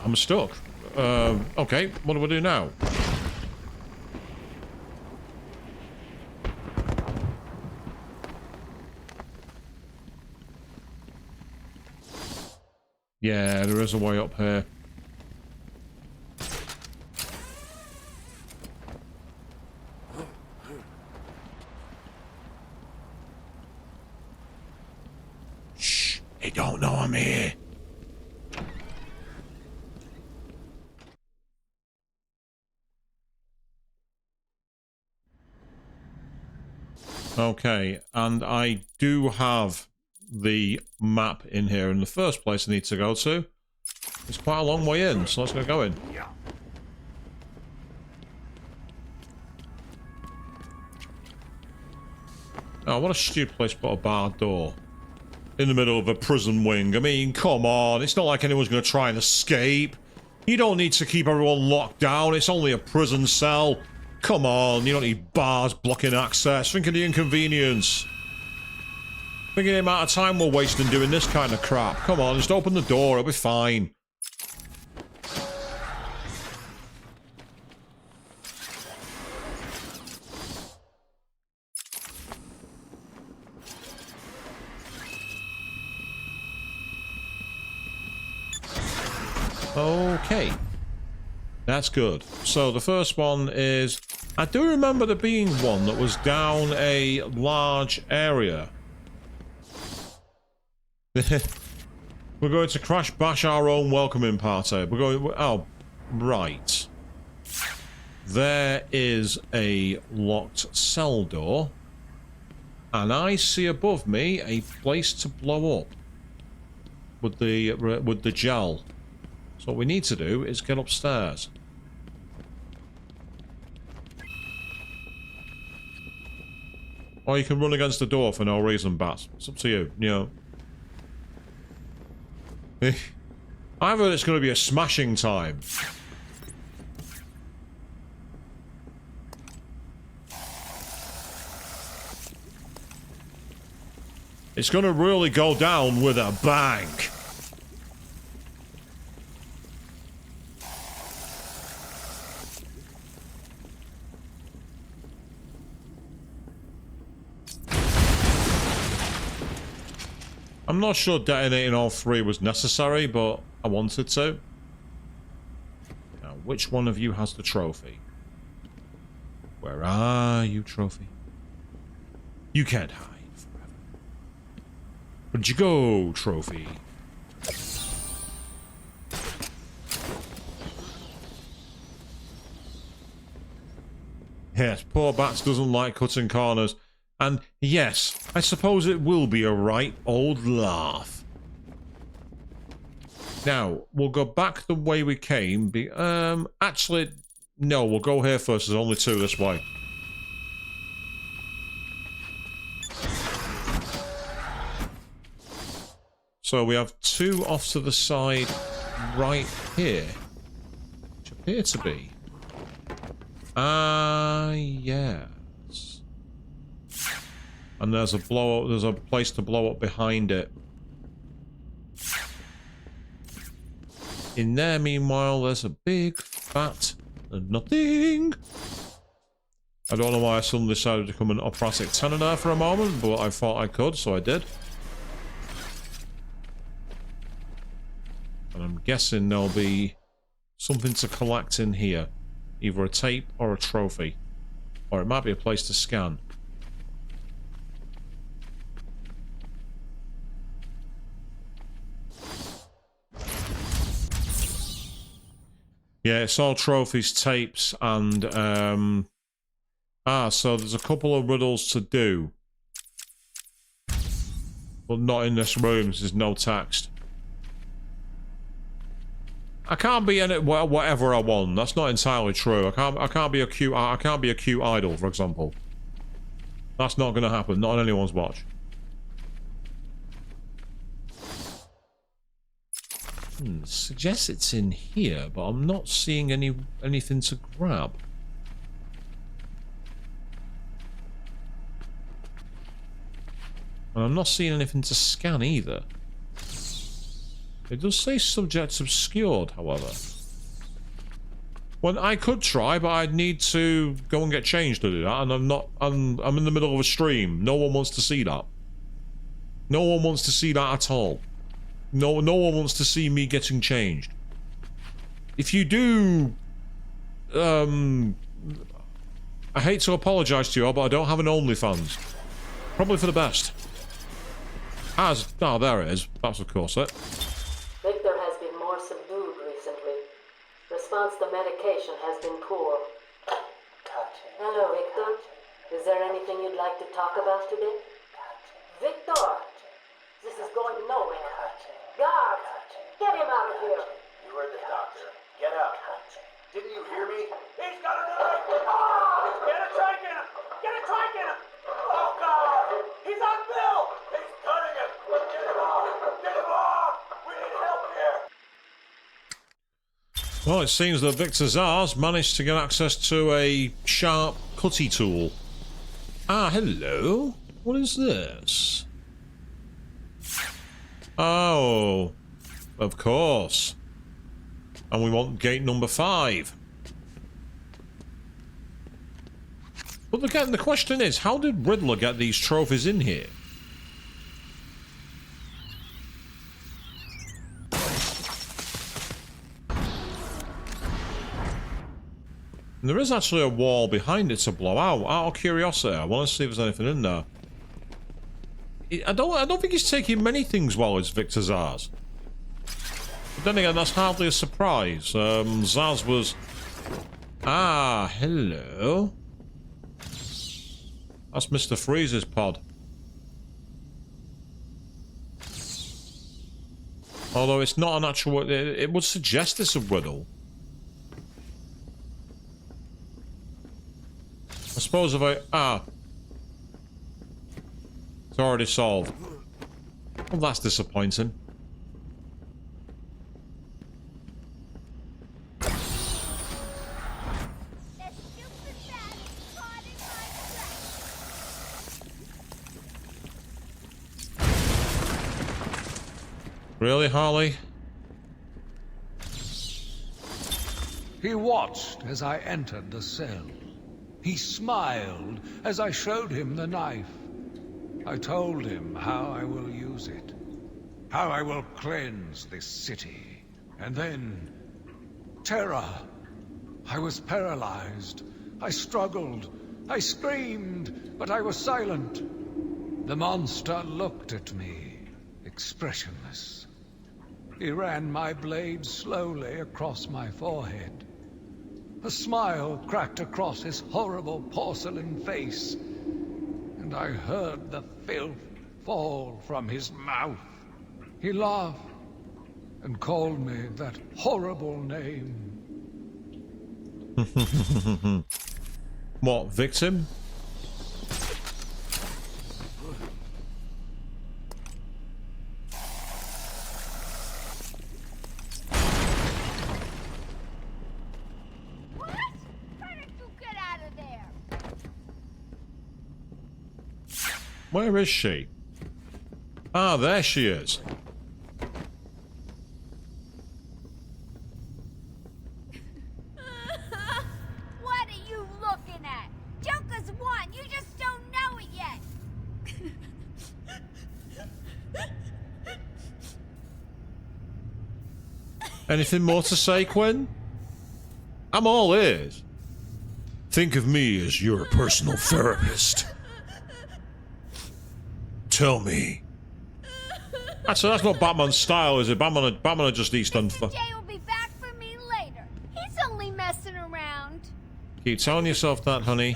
Speaker 1: I'm stuck. Okay, what do I do now? Yeah, there is a way up here. Shh, they don't know I'm here. Okay, and I do have the map in here in the first place I need to go to. It's quite a long way in, so let's go in. Oh, what a stupid place to put a barred door. In the middle of a prison wing. I mean, come on, it's not like anyone's going to try and escape. You don't need to keep everyone locked down, it's only a prison cell. Come on, you don't need bars blocking access. Think of the inconvenience. Think of the amount of time we're wasting doing this kind of crap. Come on, just open the door, it'll be fine. Okay. That's good. So the first one is... I do remember there being one that was down a large area. We're going to crash bash our own welcoming party. We're going... Oh, right. There is a locked cell door. And I see above me a place to blow up. With the gel. So what we need to do is get upstairs. Or you can run against the door for no reason, Bats. It's up to you, you know. I've heard it's going to be a smashing time. It's going to really go down with a bang. I'm not sure detonating all three was necessary, but I wanted to. Now, which one of you has the trophy? Where are you, trophy? You can't hide forever. Where'd you go, trophy? Yes, poor Bats doesn't like cutting corners. And yes, I suppose it will be a right old laugh. Now, we'll go back the way we came. Actually, no, we'll go here first. There's only two this way. So we have two off to the side right here. Which appear to be. Yes. And there's a place to blow up behind it. In there, meanwhile, there's a big fat nothing. I don't know why I suddenly decided to become an operatic tenor there for a moment, but I thought I could, so I did. And I'm guessing there'll be something to collect in here. Either a tape or a trophy. Or it might be a place to scan. Yeah, it's all trophies, tapes, and, so there's a couple of riddles to do. But not in this room, there's no text. I can't be in it whatever I want. That's not entirely true. I can't be a cute idol, for example. That's not going to happen. Not on anyone's watch. Suggests it's in here, but I'm not seeing anything to grab. And I'm not seeing anything to scan either. It does say subject obscured, however. Well, I could try, but I'd need to go and get changed to do that, and I'm in the middle of a stream. No one wants to see that. No one wants to see that at all. No one wants to see me getting changed. If you do, I hate to apologise to you all, but I don't have an OnlyFans. Probably for the best. Oh, there it is. That's of course it.
Speaker 6: Victor has been more subdued recently. Response to medication has been poor. Hello, Victor. Is there anything you'd like to talk about today? Victor! This is going nowhere. Guard! Get him out of here!
Speaker 3: You heard the doctor. Get up. Didn't you hear me? He's got a knife! Ah! Get a trike in him! Get a trike in him! Oh, God! He's on Bill! He's cutting him! Get him off! Get him off! We need help here!
Speaker 1: Well, it seems that Victor Zars managed to get access to a sharp cutty tool. Ah, hello. What is this? Oh, of course. And we want gate number 5. But again, the question is, how did Riddler get these trophies in here? And there is actually a wall behind it to blow out. Out of curiosity, I want to see if there's anything in there. I don't think he's taking many things while it's Victor Zars. But then again, that's hardly a surprise. Zaz was... Ah, hello. That's Mr. Freeze's pod. Although it's not an actual... It would suggest it's a riddle. I suppose if I... Ah. It's already solved. Well, that's disappointing. Really, Harley?
Speaker 4: He watched as I entered the cell. He smiled as I showed him the knife. I told him how I will use it, how I will cleanse this city. And then... terror. I was paralyzed. I struggled. I screamed, but I was silent. The monster looked at me, expressionless. He ran my blade slowly across my forehead. A smile cracked across his horrible porcelain face, and I heard the filth fall from his mouth. He laughed and called me that horrible name.
Speaker 1: What, victim? Where is she? Ah, there she is.
Speaker 7: What are you looking at? Joker's won. You just don't know it yet.
Speaker 1: Anything more to say, Quinn? I'm all ears. Think of me as your personal therapist. Tell me. Actually, that's not Batman's style, is it? Batman just eats done for.
Speaker 7: Jay will be back for me later. He's only messing around.
Speaker 1: Keep telling yourself that, honey.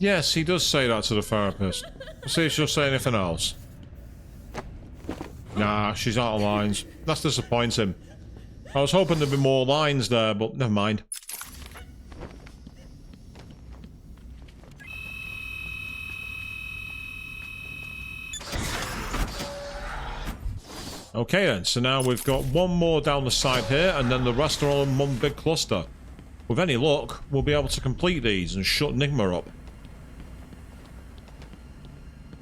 Speaker 1: Yes, he does say that to the therapist. Let's see if she'll say anything else. Nah, she's out of lines. That's disappointing. I was hoping there'd be more lines there, but never mind. Okay then, so now we've got one more down the side here, and then the rest are all in one big cluster. With any luck, we'll be able to complete these and shut Nigma up.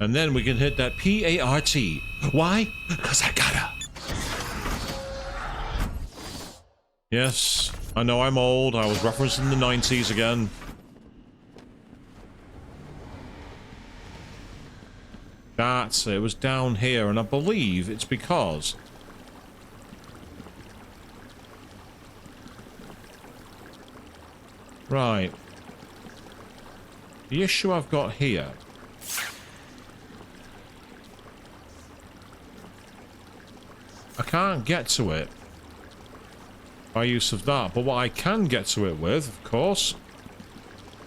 Speaker 1: And then we can hit that P-A-R-T. Why? Because I gotta. Yes, I know I'm old. I was referencing the 90s again. That's it. It was down here, and I believe it's because... Right. The issue I've got here... I can't get to it by use of that, but what I can get to it with, of course...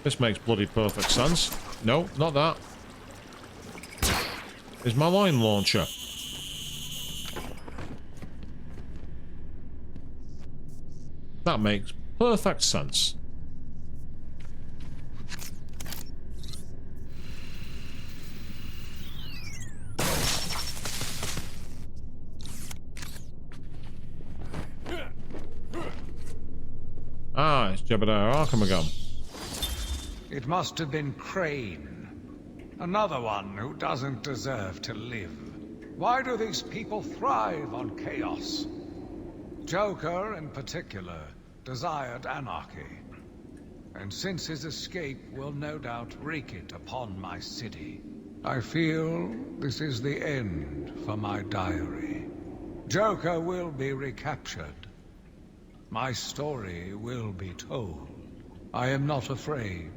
Speaker 1: This makes bloody perfect sense. No, not that. Is my line launcher. That makes perfect sense. Ah, it's Jebediah Arkham again.
Speaker 4: It must have been Crane. Another one who doesn't deserve to live. Why do these people thrive on chaos? Joker, in particular, desired anarchy. And since his escape will no doubt wreak it upon my city, I feel this is the end for my diary. Joker will be recaptured. My story will be told. I am not afraid.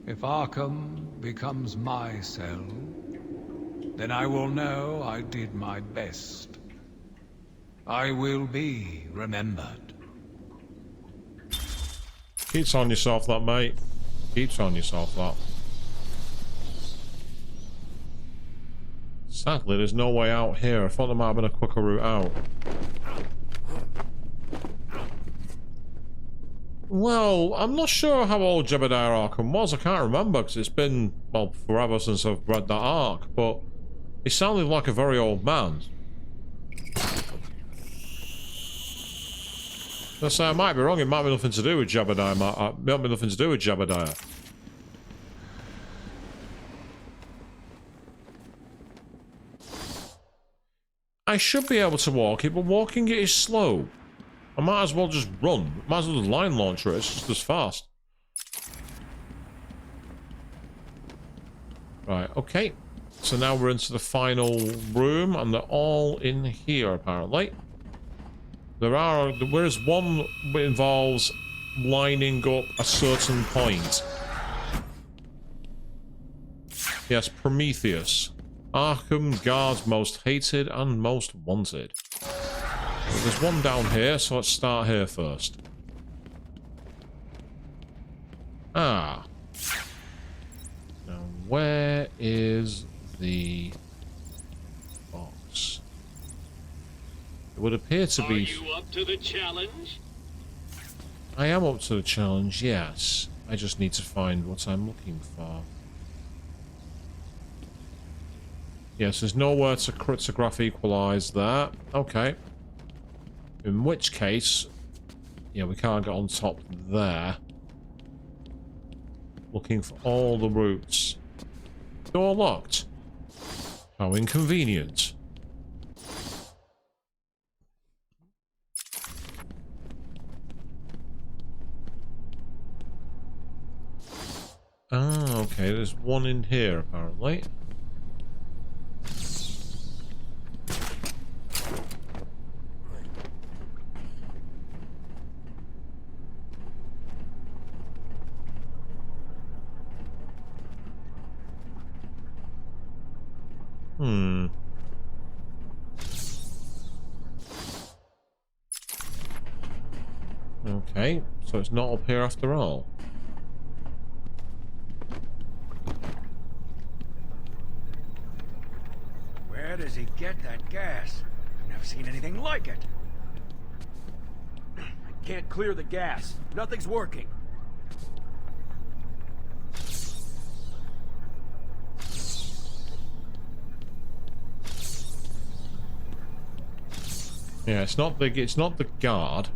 Speaker 4: If Arkham becomes my cell, then I will know I did my best. I will be remembered.
Speaker 1: Keep telling yourself that, mate. Keep telling yourself that. Sadly, there's no way out here. I thought there might have been a quicker route out. Well, I'm not sure how old Jebediah Arkham was. I can't remember because it's been, well, forever since I've read that arc, but he sounded like a very old man. Let's say I might be wrong. It might be nothing to do with Jebediah. It might be nothing to do with Jebediah. I should be able to walk it, but walking it is slow. I might as well just run. Might as well just line launcher it. It's just as fast. Right, okay. So now we're into the final room, and they're all in here, apparently. There is one that involves lining up a certain point. Yes, Prometheus. Arkham Guard's most hated and most wanted. There's one down here, so let's start here first. Ah. Now, where is the box? It would appear to be...
Speaker 5: Are you up to the challenge?
Speaker 1: I am up to the challenge, yes. I just need to find what I'm looking for. Yes, there's nowhere to cryptograph equalize that. Okay. In which case, yeah, we can't get on top there. Looking for all the routes. Door locked. How inconvenient. Ah, okay, there's one in here apparently. Okay, so it's not up here after all.
Speaker 8: Where does he get that gas? I've never seen anything like it. Can't clear the gas. Nothing's working.
Speaker 1: Yeah, it's not the guard.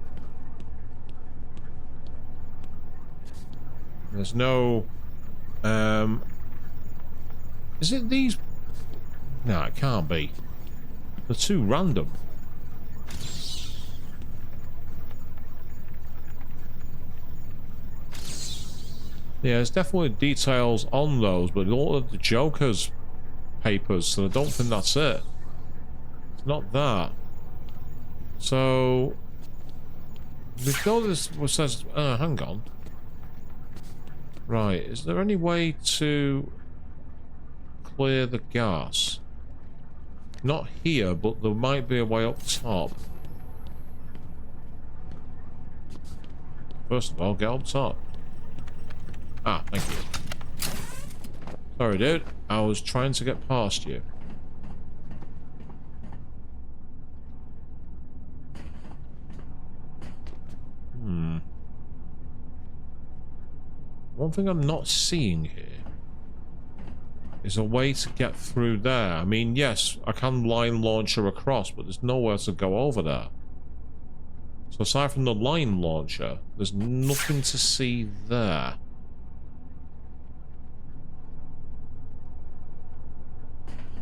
Speaker 1: There's no is it these? No, it can't be. They're too random. Yeah, there's definitely details on those, but all of the Joker's papers, so I don't think that's it. It's not that. So we've got this what says hang on. Right, is there any way to clear the gas? Not here, but there might be a way up top. First of all, get up top. Ah, thank you. Sorry, dude. I was trying to get past you. One thing I'm not seeing here is a way to get through there. I mean, yes, I can line launcher across, but there's nowhere to go over there. So aside from the line launcher, there's nothing to see there.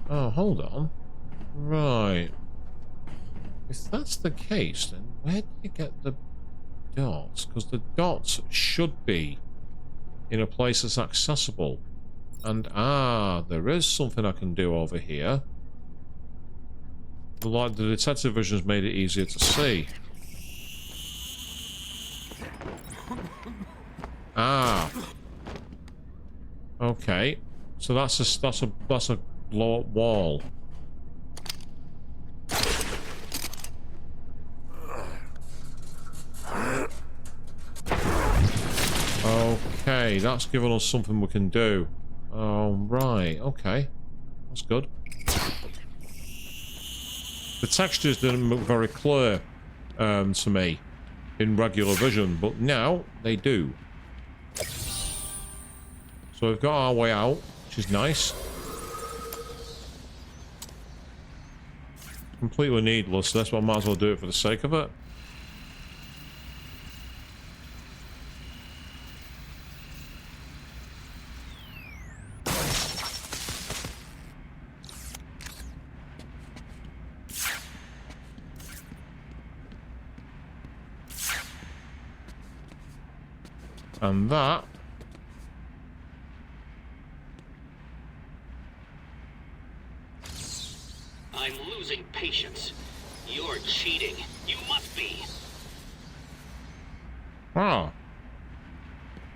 Speaker 1: Oh, hold on. Right. If that's the case, then where do you get the dots? Because the dots should be in a place that's accessible. And, there is something I can do over here. The detective vision's made it easier to see. Okay. So that's a wall. Okay, that's given us something we can do. Oh, right, okay. That's good. The textures didn't look very clear to me in regular vision, but now they do. So we've got our way out, which is nice. Completely needless, that's why I might as well do it for the sake of it. And that
Speaker 5: I'm losing patience. You're cheating. You must be.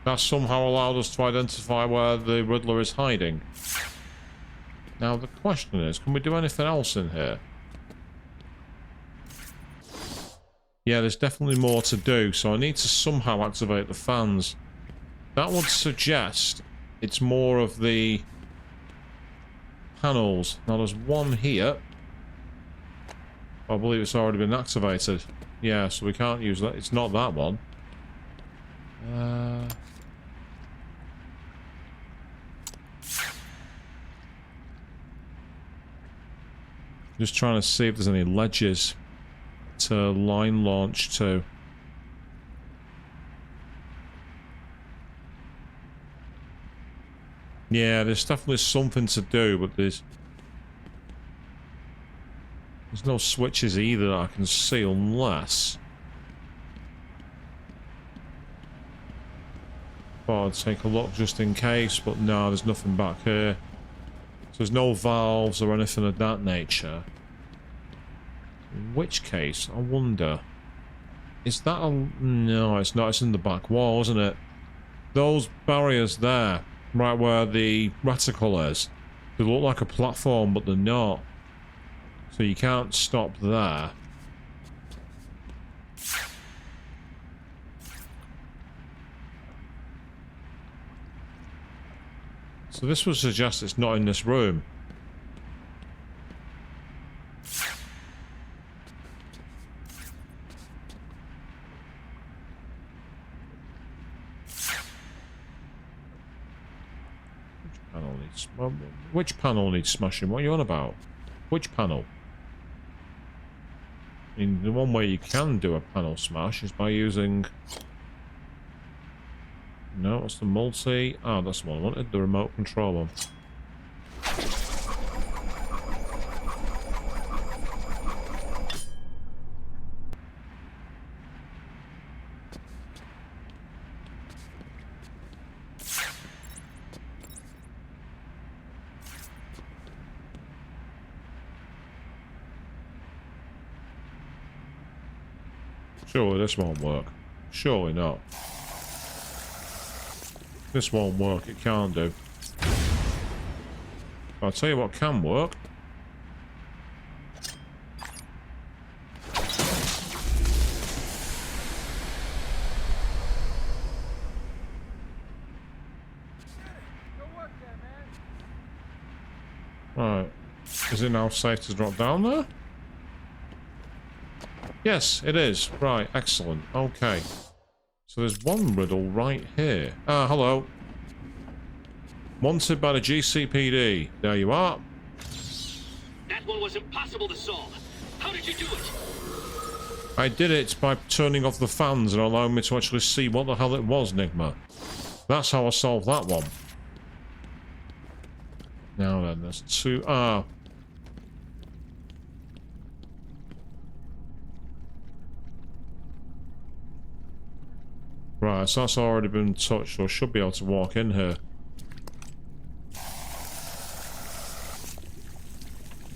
Speaker 1: that somehow allowed us to identify where the Riddler is hiding. Now the question is, can we do anything else in here? Yeah, there's definitely more to do, so I need to somehow activate the fans. That would suggest it's more of the panels. Now there's one here. I believe it's already been activated. Yeah, so we can't use that. It's not that one. Just trying to see if there's any ledges to line launch to. Yeah, there's definitely something to do, but there's no switches either that I can see unless I'll take a look just in case, but no, there's nothing back here. So there's no valves or anything of that nature. In which case, I wonder... Is that a... No, it's not. It's in the back wall, isn't it? Those barriers there, right where the reticle is, they look like a platform, but they're not. So you can't stop there. So this would suggest it's not in this room. Which panel needs smashing? What are you on about? Which panel? I mean, the one way you can do a panel smash is by using... No, what's the multi? Ah, that's the one I wanted, the remote control one. Surely this won't work. Surely not. This won't work, it can't do. I'll tell you what can work. Right. Is it now safe to drop down there? Yes, it is. Right, excellent. Okay. So there's one riddle right here. Ah, hello. Wanted by the GCPD. There you are.
Speaker 5: That one was impossible to solve. How did you do it?
Speaker 1: I did it by turning off the fans and allowing me to actually see what the hell it was, Nigma. That's how I solved that one. Now then, there's two... Ah. Right, so that's already been touched, so I should be able to walk in here.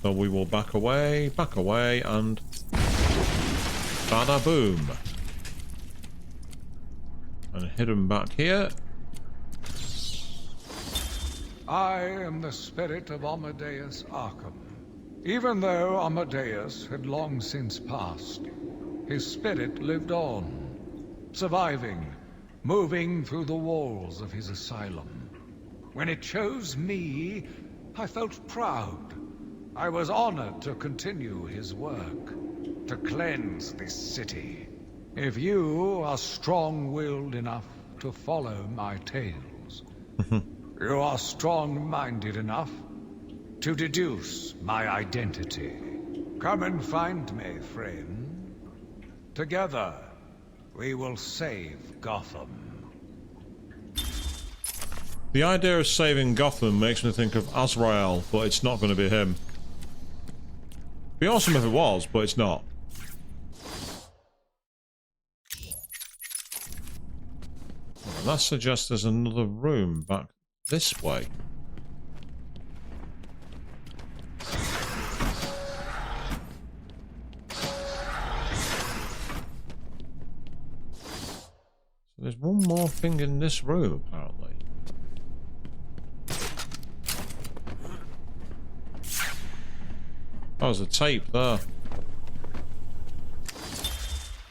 Speaker 1: So we will back away, and... Bada boom. And hit him back here.
Speaker 4: I am the spirit of Amadeus Arkham. Even though Amadeus had long since passed, his spirit lived on. Surviving, moving through the walls of his asylum. When it chose me, I felt proud. I was honored to continue his work, to cleanse this city. If you are strong-willed enough to follow my tales, you are strong-minded enough to deduce my identity. Come and find me, friend. Together, we will save Gotham.
Speaker 1: The idea of saving Gotham makes me think of Azrael, but it's not going to be him. Be awesome if it was, but it's not. Well, that suggests there's another room back this way. There's one more thing in this room, apparently. Oh, there's a tape there.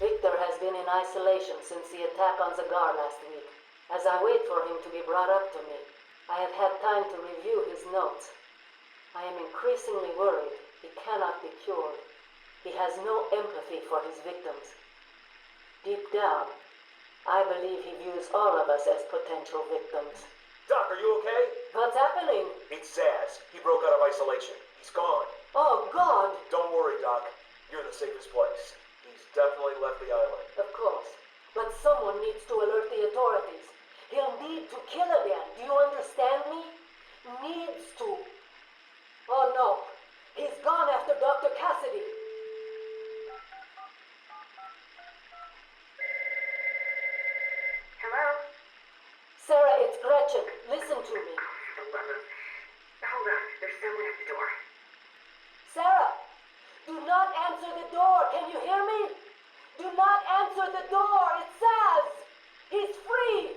Speaker 6: Victor has been in isolation since the attack on Zagar last week. As I wait for him to be brought up to me, I have had time to review his notes. I am increasingly worried he cannot be cured. He has no empathy for his victims. Deep down, I believe he views all of us as potential victims.
Speaker 3: Doc, are you okay?
Speaker 6: What's happening?
Speaker 3: It's Zaz. He broke out of isolation. He's gone.
Speaker 6: Oh, God!
Speaker 3: Don't worry, Doc. You're in the safest place. He's definitely left the island.
Speaker 6: Of course. But someone needs to alert the authorities. He'll need to kill again. Do you understand me? Needs to. Oh, no. He's gone after Dr. Cassidy.
Speaker 2: Hello?
Speaker 6: Sarah, it's Gretchen. Listen to me.
Speaker 2: Hold on. There's someone at the door.
Speaker 6: Sarah, do not answer the door. Can you hear me? Do not answer the door. It says he's free.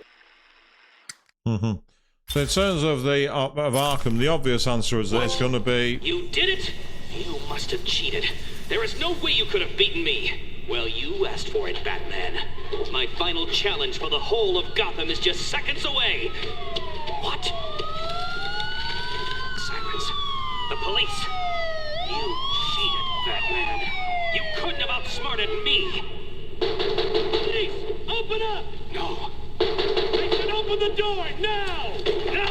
Speaker 1: So in terms of the of Arkham, the obvious answer is that it's going to be...
Speaker 5: You did it? You must have cheated. There is no way you could have beaten me. Well, you asked for it, Batman. My final challenge for the whole of Gotham is just seconds away. What? Sirens. The police. You cheated, Batman. You couldn't have outsmarted me. Police, open up! No. I said open the door, now! No!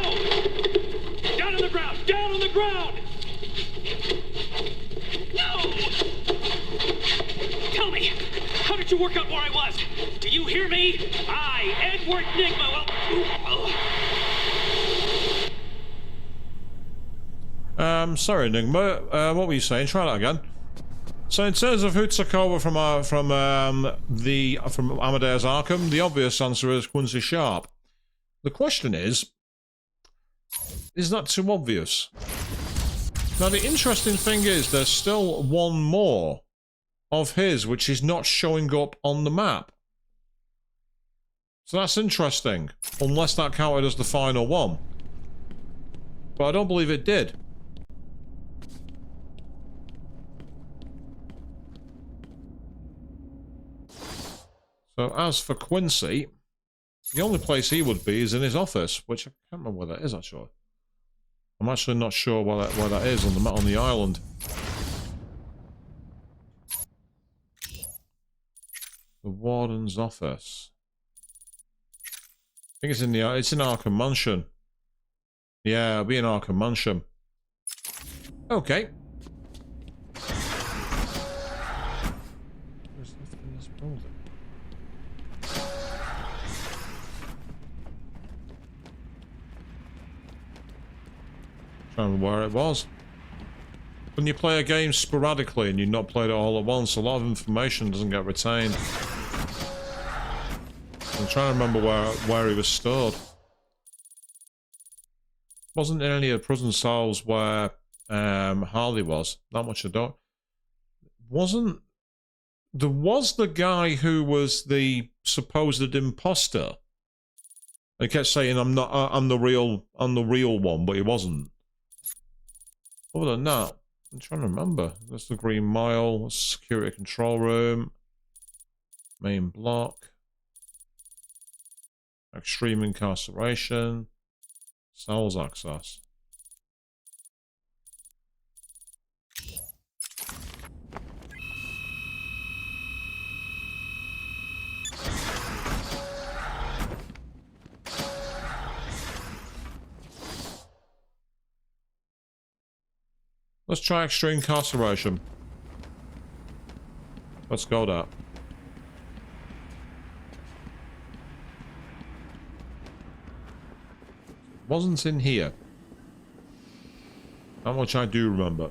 Speaker 5: to work out where I was. Do you hear me? I, Edward Nigma,
Speaker 1: Sorry, Enigma. What were you saying? Try that again. So, in terms of who took over from Amadeus Arkham, the obvious answer is Quincy Sharp. The question is that too obvious? Now, the interesting thing is there's still one more of his which is not showing up on the map. So that's interesting, unless that counted as the final one. But I don't believe it did. So as for Quincy, the only place he would be is in his office, which I can't remember where that is actually. I'm actually not sure where that is on the island. The warden's office. I think it's in Arkham Mansion. Yeah, it'll be in Arkham Mansion. Okay. There's nothing in this building. Trying to remember where it was. When you play a game sporadically and you've not played it all at once, a lot of information doesn't get retained. I'm trying to remember where he was stored. Wasn't in any of the prison cells where Harley was. That much I don't. Wasn't. There was the guy who was the supposed imposter. He kept saying, I'm the real one, but he wasn't. Other than that, I'm trying to remember. That's the Green Mile, security control room, main block, extreme incarceration, cells access. Let's try extreme incarceration. Let's go that. Wasn't in here. How much I do remember.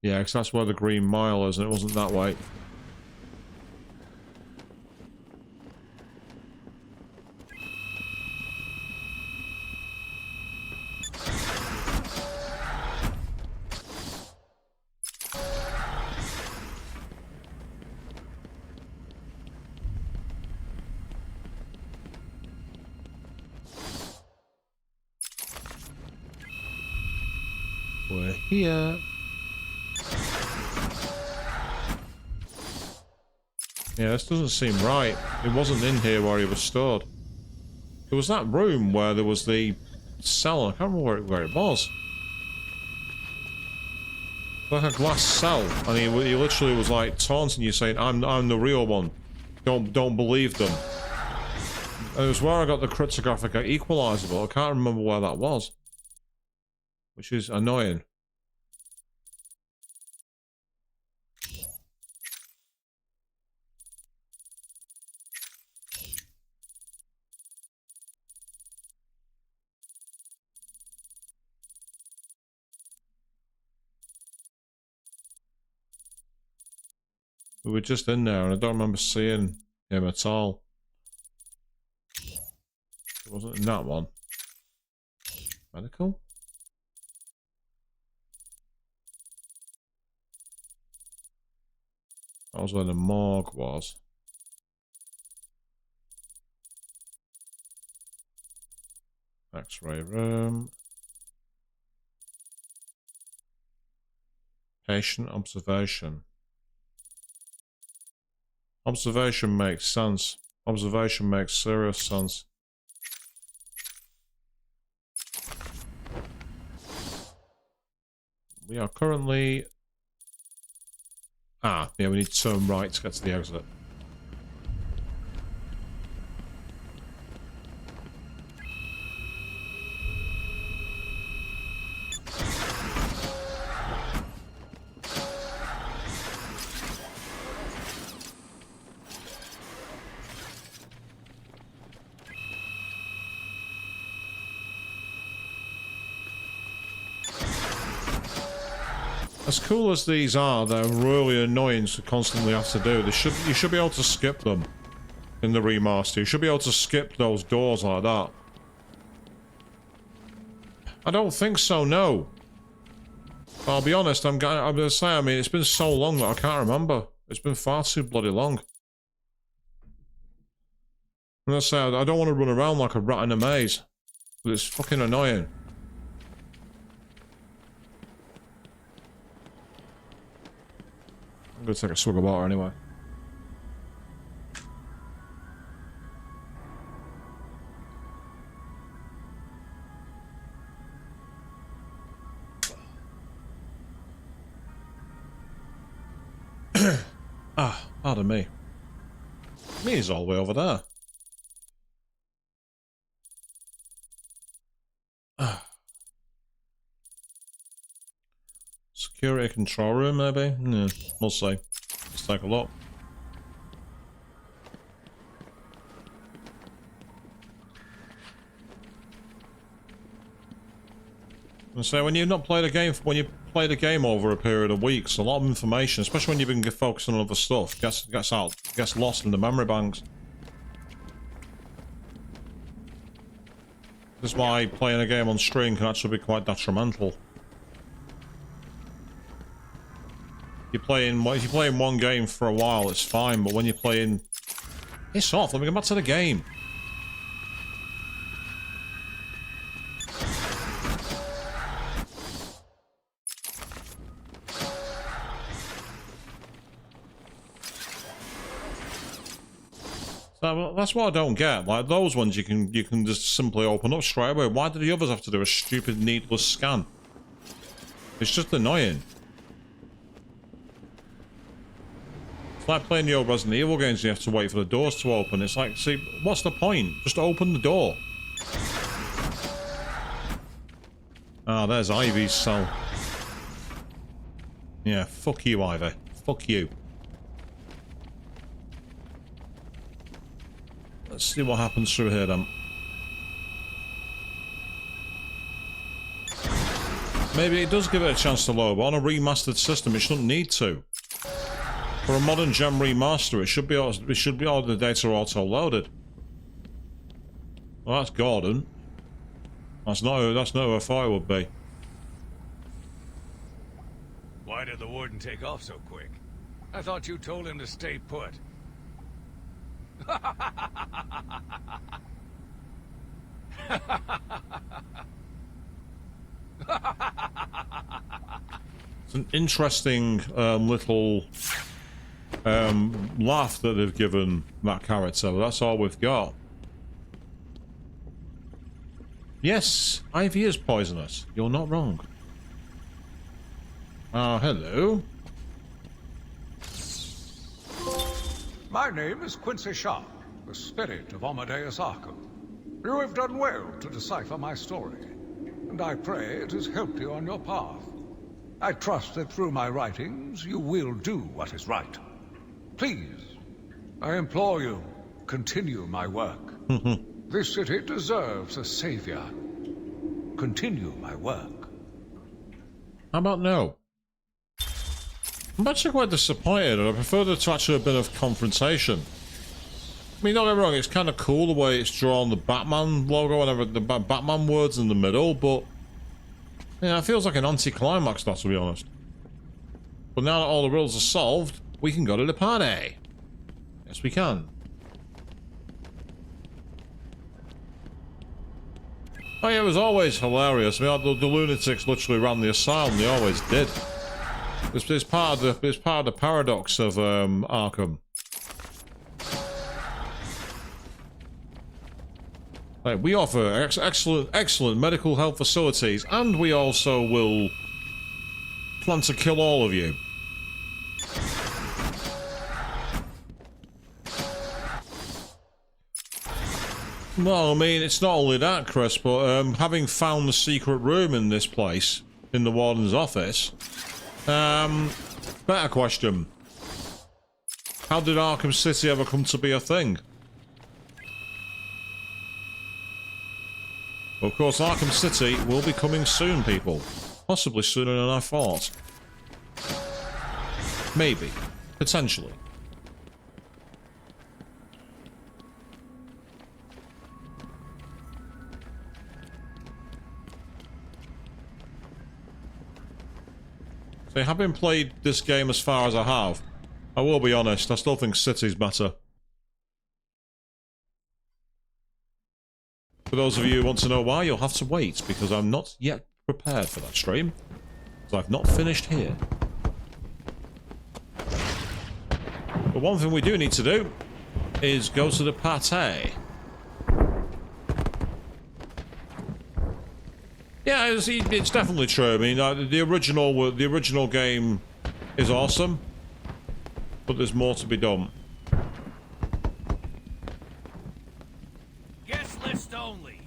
Speaker 1: Yeah, because that's where the Green Mile is, and it wasn't that way. We're here. Yeah, this doesn't seem right. It wasn't in here where he was stored. There was that room where there was the cell. I can't remember where it was. Like a glass cell, and he literally was like taunting you, saying, "I'm the real one. Don't believe them." And it was where I got the cryptographic equalizer, but I can't remember where that was, which is annoying. We were just in there, and I don't remember seeing him at all. It wasn't in that one. Medical? That was where the morgue was. X-ray room. Patient observation. Observation makes sense. Observation makes serious sense. We are currently... Ah, yeah, we need to turn right to get to the exit. As cool as these are, they're really annoying to constantly have to do. You should be able to skip them in the remaster. You should be able to skip those doors like that. I don't think so, no. I'll be honest, I'm gonna say, I mean, it's been so long that I can't remember. It's been far too bloody long. I'm gonna say, I don't want to run around like a rat in a maze. But it's fucking annoying. I'm gonna take a swig of water anyway. Ah, pardon me. Me is all the way over there. Security control room, maybe? Yeah, we'll see. Let's take a look. And so when you've not played a game, when you played a game over a period of weeks, a lot of information, especially when you've been focusing on other stuff, gets lost in the memory banks. This is why playing a game on stream can actually be quite detrimental. If you're playing one game for a while, it's fine, but when you're playing... Piss off, let me go back to the game. So, that's what I don't get. Like, those ones you can just simply open up straight away. Why do the others have to do a stupid, needless scan? It's just annoying. It's like playing the old Resident Evil games and you have to wait for the doors to open. It's like, see, what's the point? Just open the door. Ah, there's Ivy's cell. Yeah, fuck you, Ivy. Fuck you. Let's see what happens through here, then. Maybe it does give it a chance to load, but on a remastered system, it shouldn't need to. For a modern gen remaster, it should be all the data auto-loaded. Well, that's Gordon. That's not who I thought it would be.
Speaker 4: Why did the warden take off so quick? I thought you told him to stay put.
Speaker 1: It's an interesting little laugh that they've given that character. That's all we've got. Yes, Ivy is poisonous. You're not wrong. Hello.
Speaker 4: My name is Quincy Sharp, the spirit of Amadeus Arkham. You have done well to decipher my story, and I pray it has helped you on your path. I trust that through my writings you will do what is right. Please, I implore you, continue my work. This city deserves a savior. Continue my work.
Speaker 1: How about no? I'm actually quite disappointed. I prefer there to actually have been a confrontation. I mean, don't get me wrong, it's kind of cool the way it's drawn the Batman logo and the Batman words in the middle, but yeah, it feels like an anti-climax, to be honest. But now that all the riddles are solved, we can go to the party. Yes, we can. Oh yeah, it was always hilarious. I mean, the lunatics literally ran the asylum. They always did. It's part of the paradox of Arkham. Like, we offer excellent medical health facilities, and we also will plan to kill all of you. Well, I mean, it's not only that, Chris, but having found the secret room in this place, in the warden's office, better question. How did Arkham City ever come to be a thing? Of course, Arkham City will be coming soon, people. Possibly sooner than I thought. Maybe. Potentially. So having played this game as far as I have, I will be honest, I still think cities better. For those of you who want to know why, you'll have to wait, because I'm not yet prepared for that stream. So I've not finished here. But one thing we do need to do is go to the pate. Yeah, it's definitely true. I mean, the original game is awesome, but there's more to be done.
Speaker 8: Guest list only.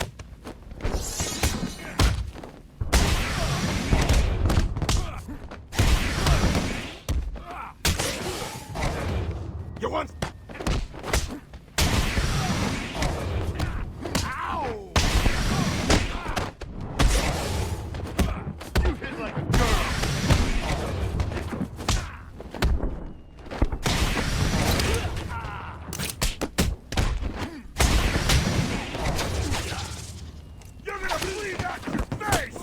Speaker 8: You want? Ow! You hit like a girl. You're gonna bleed out your face.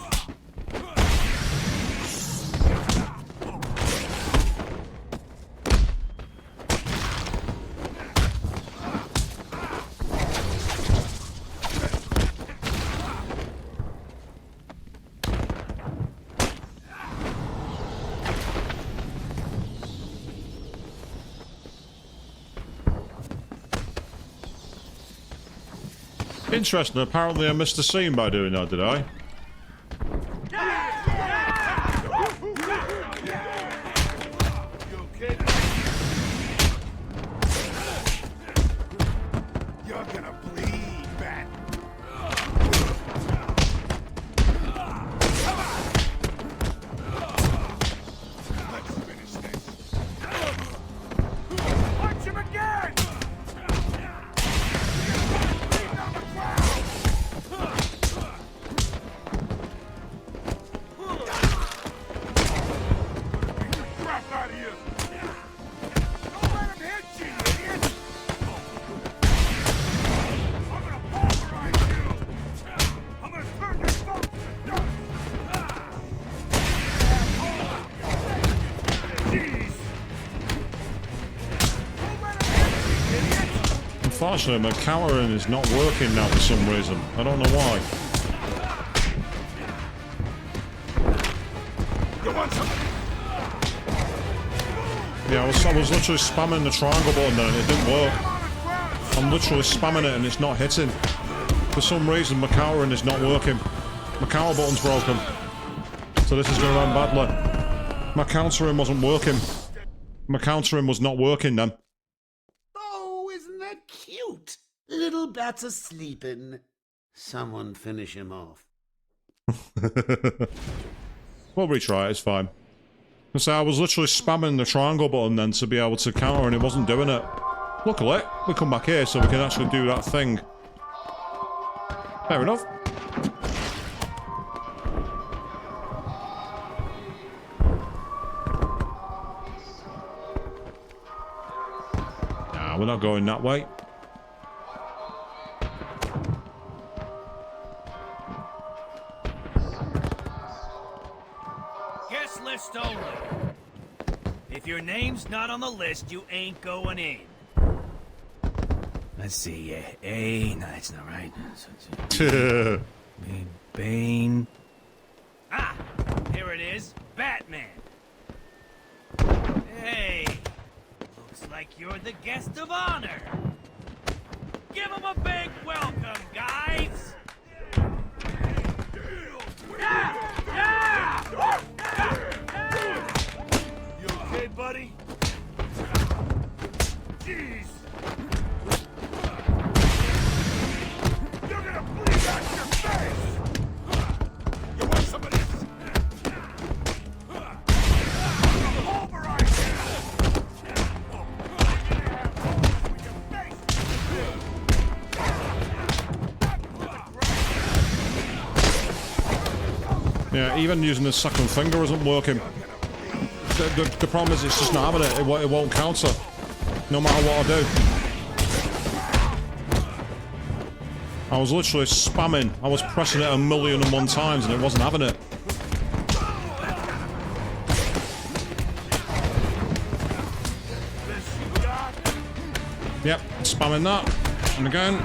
Speaker 1: Interesting, apparently I missed a scene by doing that, did I?
Speaker 8: You okay? You're gonna bleed, man. Let's finish this. Punch him again! Bleed on the ground! Beat the crap out of you! Don't let him hit you, idiot! I'm gonna pulverize you! I'm gonna turn your boat to dust! Jeez! Don't let him hit you, idiot!
Speaker 1: Unfortunately, my countering is not working now for some reason. I don't know why.
Speaker 8: You want some?
Speaker 1: Yeah, I was literally spamming the triangle button then and it didn't work. I'm literally spamming it and it's not hitting. For some reason, my countering is not working. My counter button's broken. So this is going to end badly. My countering wasn't working. My countering was not working then.
Speaker 3: Oh, isn't that cute? Little bats are sleeping. Someone finish him off.
Speaker 1: We'll retry it, it's fine. So I was literally spamming the triangle button then to be able to counter and it wasn't doing it. Luckily, we come back here so we can actually do that thing. Fair enough. Nah, we're not going that way.
Speaker 8: Guest list only. If your name's not on the list, you ain't going in. Let's see, A, no, that's not right. Bane. Ah, here it is, Batman. Hey, looks like you're the guest of honor. Give him a big welcome, guys. You okay, buddy? Jeez. You're gonna bleed out your face. You want some of this? I'm gonna pulverize
Speaker 1: Yeah, even using the second finger isn't working. The problem is it's just not having it. It won't counter. No matter what I do. I was literally spamming. I was pressing it 1,000,001 times and it wasn't having it. Yep, spamming that. And again.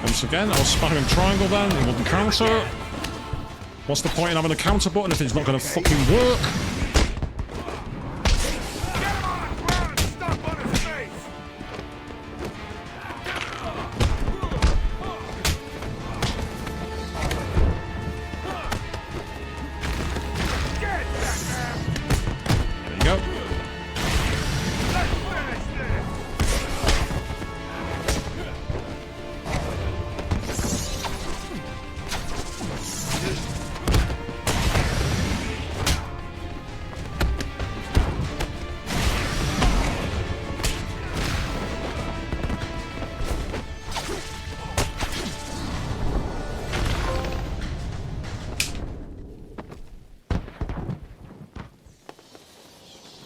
Speaker 1: Once again, I was spamming triangle then, it wouldn't counter. What's the point in having a counter button if it's not going to fucking work?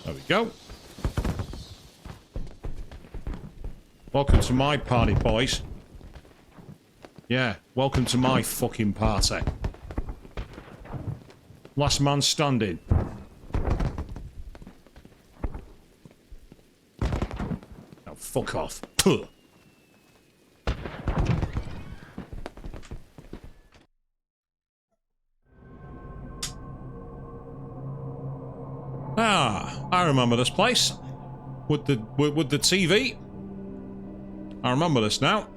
Speaker 1: There we go. Welcome to my party, boys. Yeah, welcome to my fucking party. Last man standing. Oh, fuck off. Puh. Ah, I remember this place. With the TV. I remember this now.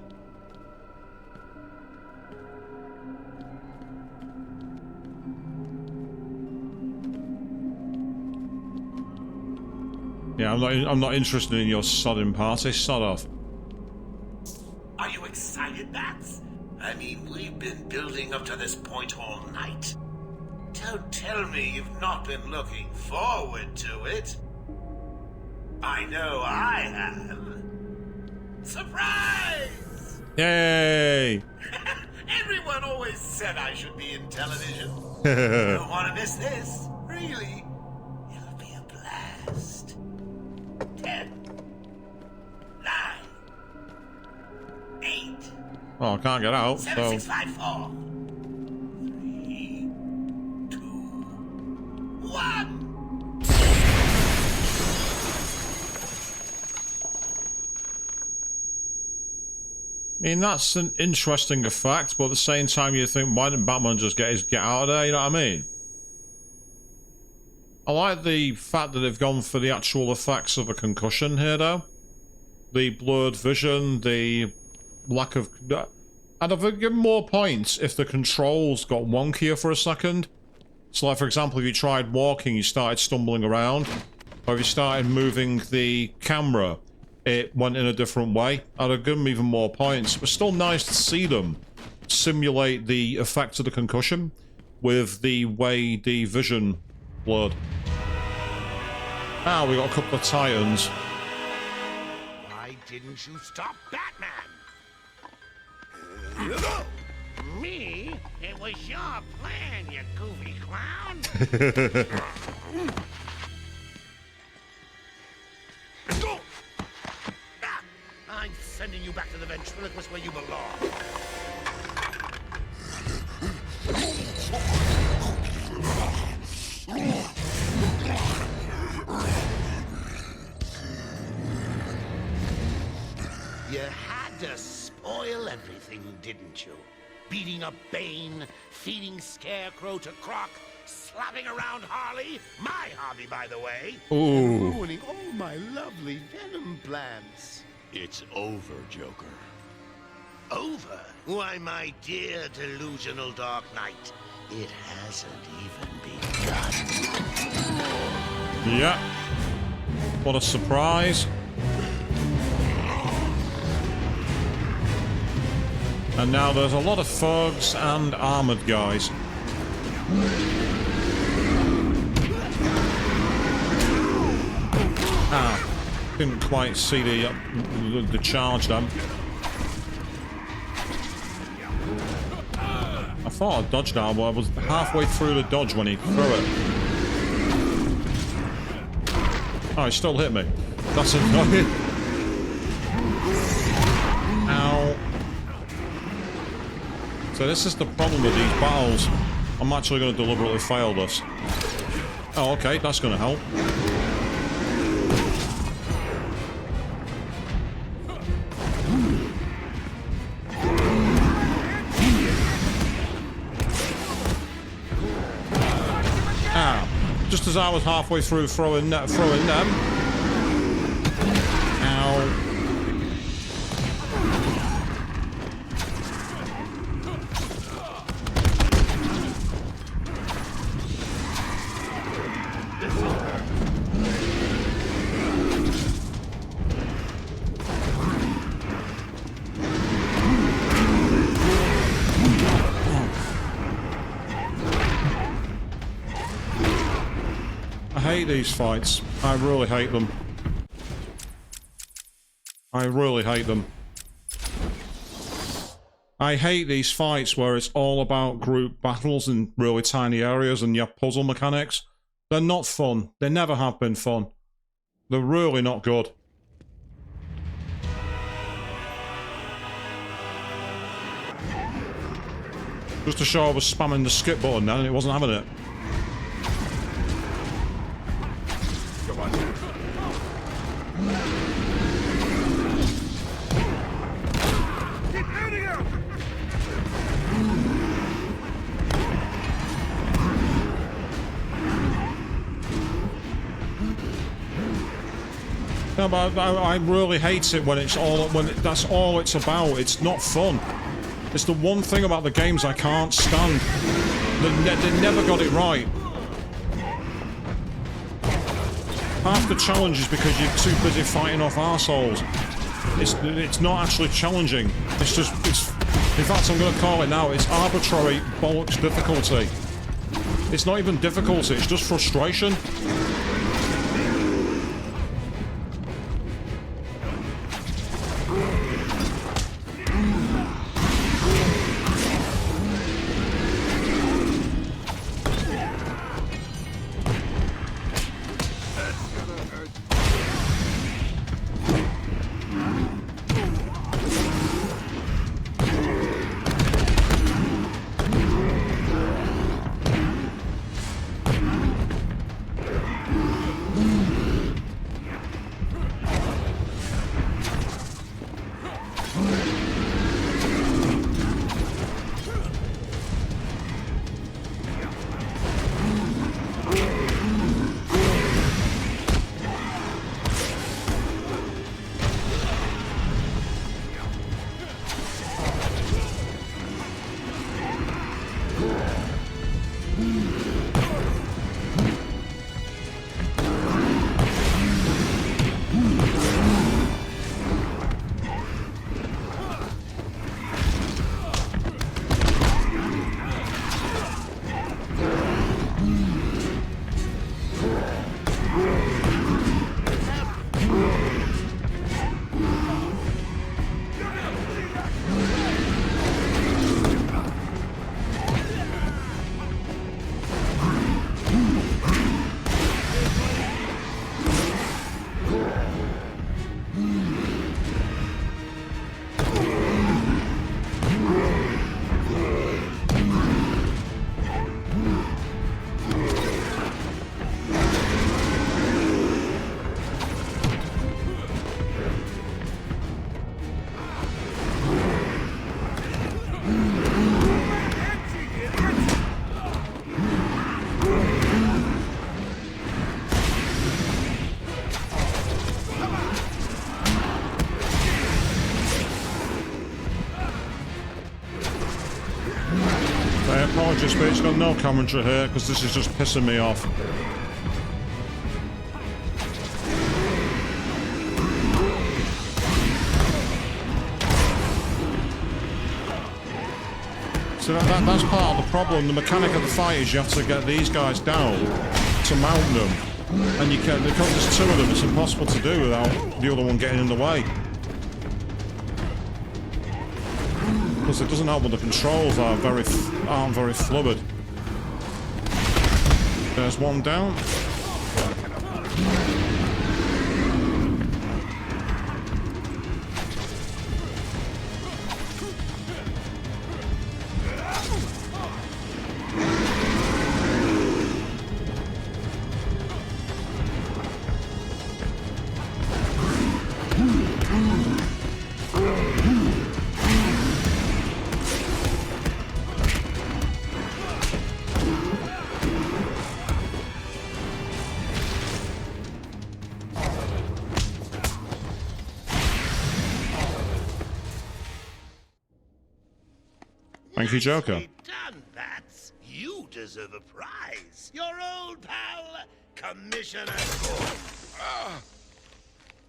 Speaker 1: Yeah, I'm not interested in your sodding party. Sod off.
Speaker 3: Are you excited, Bats? I mean, we've been building up to this point all night. Don't tell me you've not been looking forward to it. I know I have. Surprise!
Speaker 1: Yay!
Speaker 3: Everyone always said I should be in television. You don't want to miss this, really. It'll be a blast. 10, 9, 8.
Speaker 1: Oh, I can't get out,
Speaker 3: 7,
Speaker 1: so...
Speaker 3: 6, 5, 4. 3, 2, 1.
Speaker 1: I mean, that's an interesting effect, but at the same time you think, why didn't Batman just get out of there, you know what I mean? I like the fact that they've gone for the actual effects of a concussion here, though. The blurred vision, the lack of... I'd have given more points if the controls got wonkier for a second. So, like, for example, if you tried walking, you started stumbling around. Or if you started moving the camera, it went in a different way. I'd have given them even more points. It was still nice to see them simulate the effects of the concussion with the way the vision blurred. Ah, we got a couple of Titans.
Speaker 3: Why didn't you stop Batman? Me? It was your plan, you goofy clown. I'm sending you back to the ventriloquist where you belong. You had to spoil everything, didn't you? Beating up Bane, feeding Scarecrow to Croc, slapping around Harley, my hobby, by the way.
Speaker 1: Ooh.
Speaker 3: And ruining all my lovely Venom plans.
Speaker 9: It's over, Joker.
Speaker 3: Over? Why, my dear delusional Dark Knight, it hasn't even begun.
Speaker 1: Yeah. What a surprise. And now there's a lot of thugs and armored guys. Didn't quite see the charge then. I thought I dodged that, but I was halfway through the dodge when he threw it. Oh, he still hit me. That's annoying. Ow. So this is the problem with these battles. I'm actually going to deliberately fail this. Oh, okay, that's going to help. Just as I was halfway through throwing them. Ow. I hate these fights. I really hate them. I really hate them. I hate these fights where it's all about group battles in really tiny areas and you have puzzle mechanics. They're not fun. They never have been fun. They're really not good. Just to show I was spamming the skip button then and it wasn't having it. No, but I really hate it when it's all that's all it's about. It's not fun. It's the one thing about the games I can't stand. They never got it right. Half the challenge is because you're too busy fighting off arseholes. It's not actually challenging. It's just in fact I'm gonna call it now, it's arbitrary bollocks difficulty. It's not even difficulty, it's just frustration. Apologies, but it's got no commentary here because this is just pissing me off. So that's part of the problem. The mechanic of the fight is you have to get these guys down to mount them. And you can't, because there's two of them, it's impossible to do without the other one getting in the way. Plus it doesn't help when the controls aren't very fluid. There's one down. Thank you, Joker.
Speaker 3: Nicely done, Bats. You deserve a prize. Your old pal, Commissioner Gordon.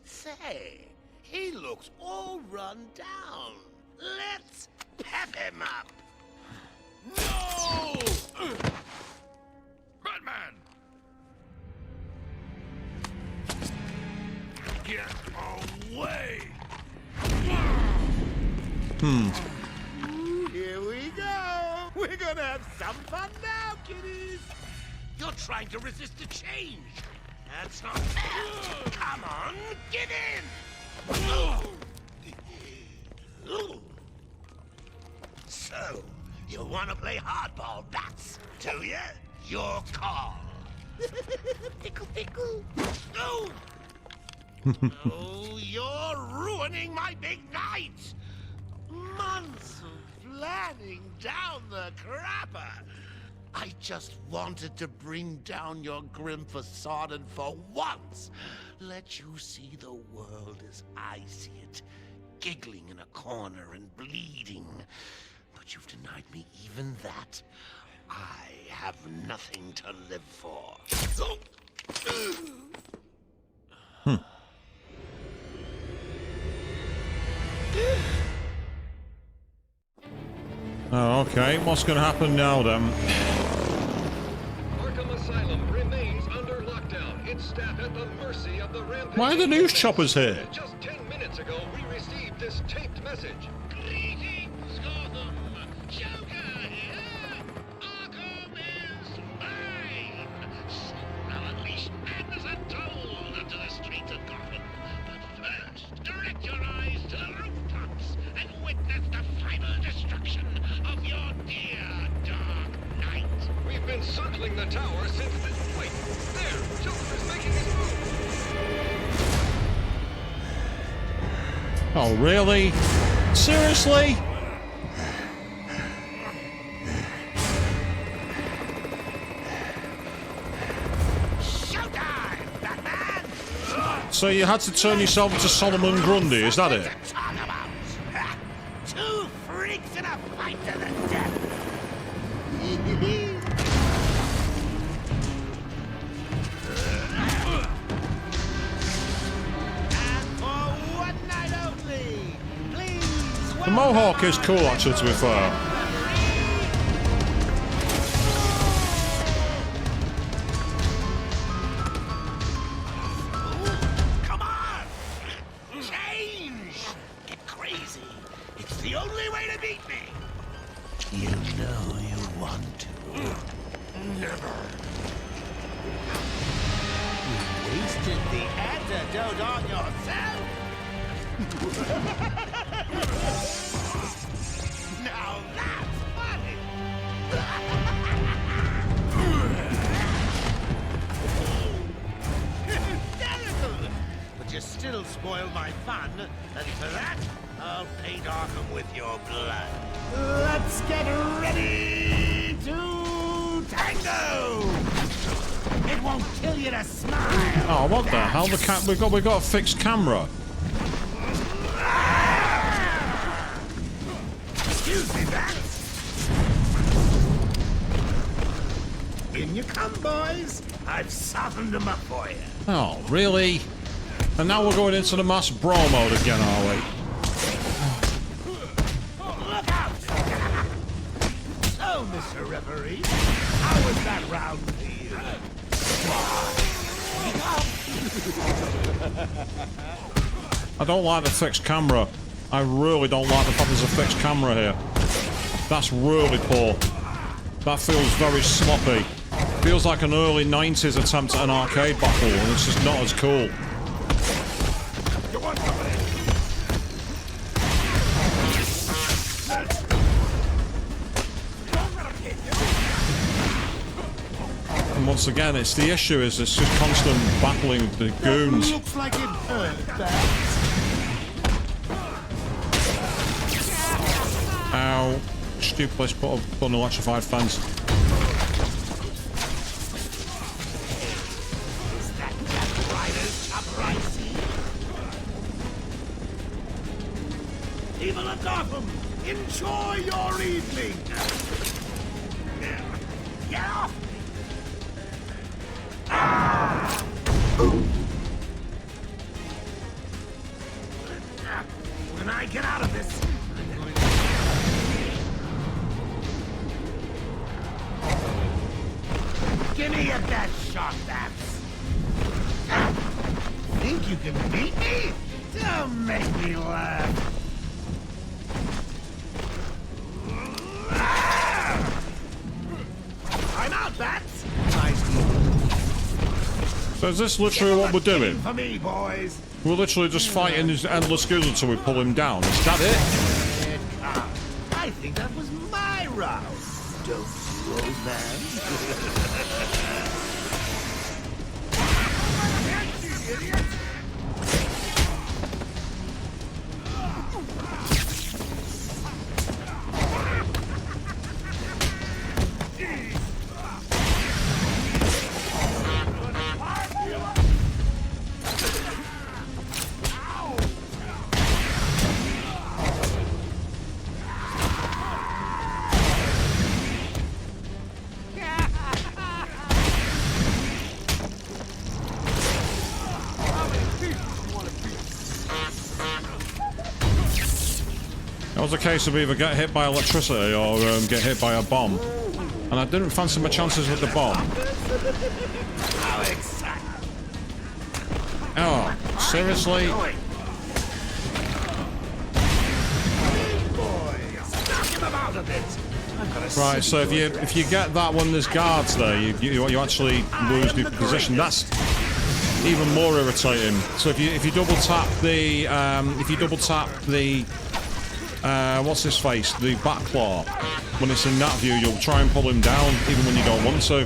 Speaker 3: Say, he looks all run down. Let's pep him up.
Speaker 4: No! Batman! Get away!
Speaker 3: Here we go. We're gonna have some fun now, kiddies. You're trying to resist the change. That's not fair. Come on, get in. So, you want to play hardball, Bats, do you? Your call. Pickle, pickle. Oh! Oh, you're ruining my big night. Months of planning down the crapper. I just wanted to bring down your grim facade and for once let you see the world as I see it, giggling in a corner and bleeding. But you've denied me even that. I have nothing to live for.
Speaker 1: Oh, okay. What's going to happen now, then?
Speaker 10: Arkham Asylum remains under lockdown. Its staff at the mercy of the rampage.
Speaker 1: Why are the news choppers here?
Speaker 10: Just 10 minutes ago, we received this taped message.
Speaker 3: Greetings, Gotham. Joker here. Arkham is mine. Soon I'll unleash madness untold onto the streets of Gotham. But first, direct your eyes to the rooftops and witness the final destruction of your dear Dark Knight.
Speaker 10: We've been circling the tower since the... Wait, there! Joker is making his move!
Speaker 1: Oh, really? Seriously?
Speaker 3: Showtime, Batman!
Speaker 1: So you had to turn yourself into Solomon Grundy, is that it?
Speaker 3: Talk about two freaks in a fight to the death. And for one night only, please.
Speaker 1: The Mohawk is cool, actually, to be fair.
Speaker 3: Come on! Change! Get crazy. It's the only way to beat me. You know you want to. Never. You wasted the antidote on yourself? Now that's funny! Hysterical! But you still spoiled my fun, and for that, I'll paint Arkham with your blood. Let's get ready to tango! It won't kill you to smile!
Speaker 1: Oh, what the hell? We got a fixed camera.
Speaker 3: Excuse me, Bats. In you come, boys. I've softened them up for you.
Speaker 1: Oh, really? And now we're going into the mass brawl mode again, are we?
Speaker 3: Look out! So, Mr. Referee, how was that round for you?
Speaker 1: I don't like the fixed camera. I really don't like the fact there's a fixed camera here. That's really poor. That feels very sloppy. Feels like an early 90s attempt at an arcade battle, and it's just not as cool. And once again, it's the issue is it's just constant battling the goons.
Speaker 3: Looks like it hurt, Babs.
Speaker 1: Ow. Stupid place to put an electrified fence.
Speaker 3: Is that rider's uprising? People of Gotham, enjoy your evening. Get off me! Ah! When I get out of this, give me your best shot, Babs. Think you can beat me? Don't make me laugh. I'm out, Babs. Nice.
Speaker 1: So is this literally what we're doing?
Speaker 3: For me, boys.
Speaker 1: We're literally just fighting these endless goons until we pull him down. Is that it?
Speaker 3: I think that was my route. Don't you, old man?
Speaker 1: It was a case of either get hit by electricity or get hit by a bomb. And I didn't fancy my chances with the bomb. Oh, seriously? Right, so if you get that when there's guards there, you actually lose the position. That's even more irritating. So if you double tap the what's his face? The back claw. When it's in that view, you'll try and pull him down, even when you don't want to.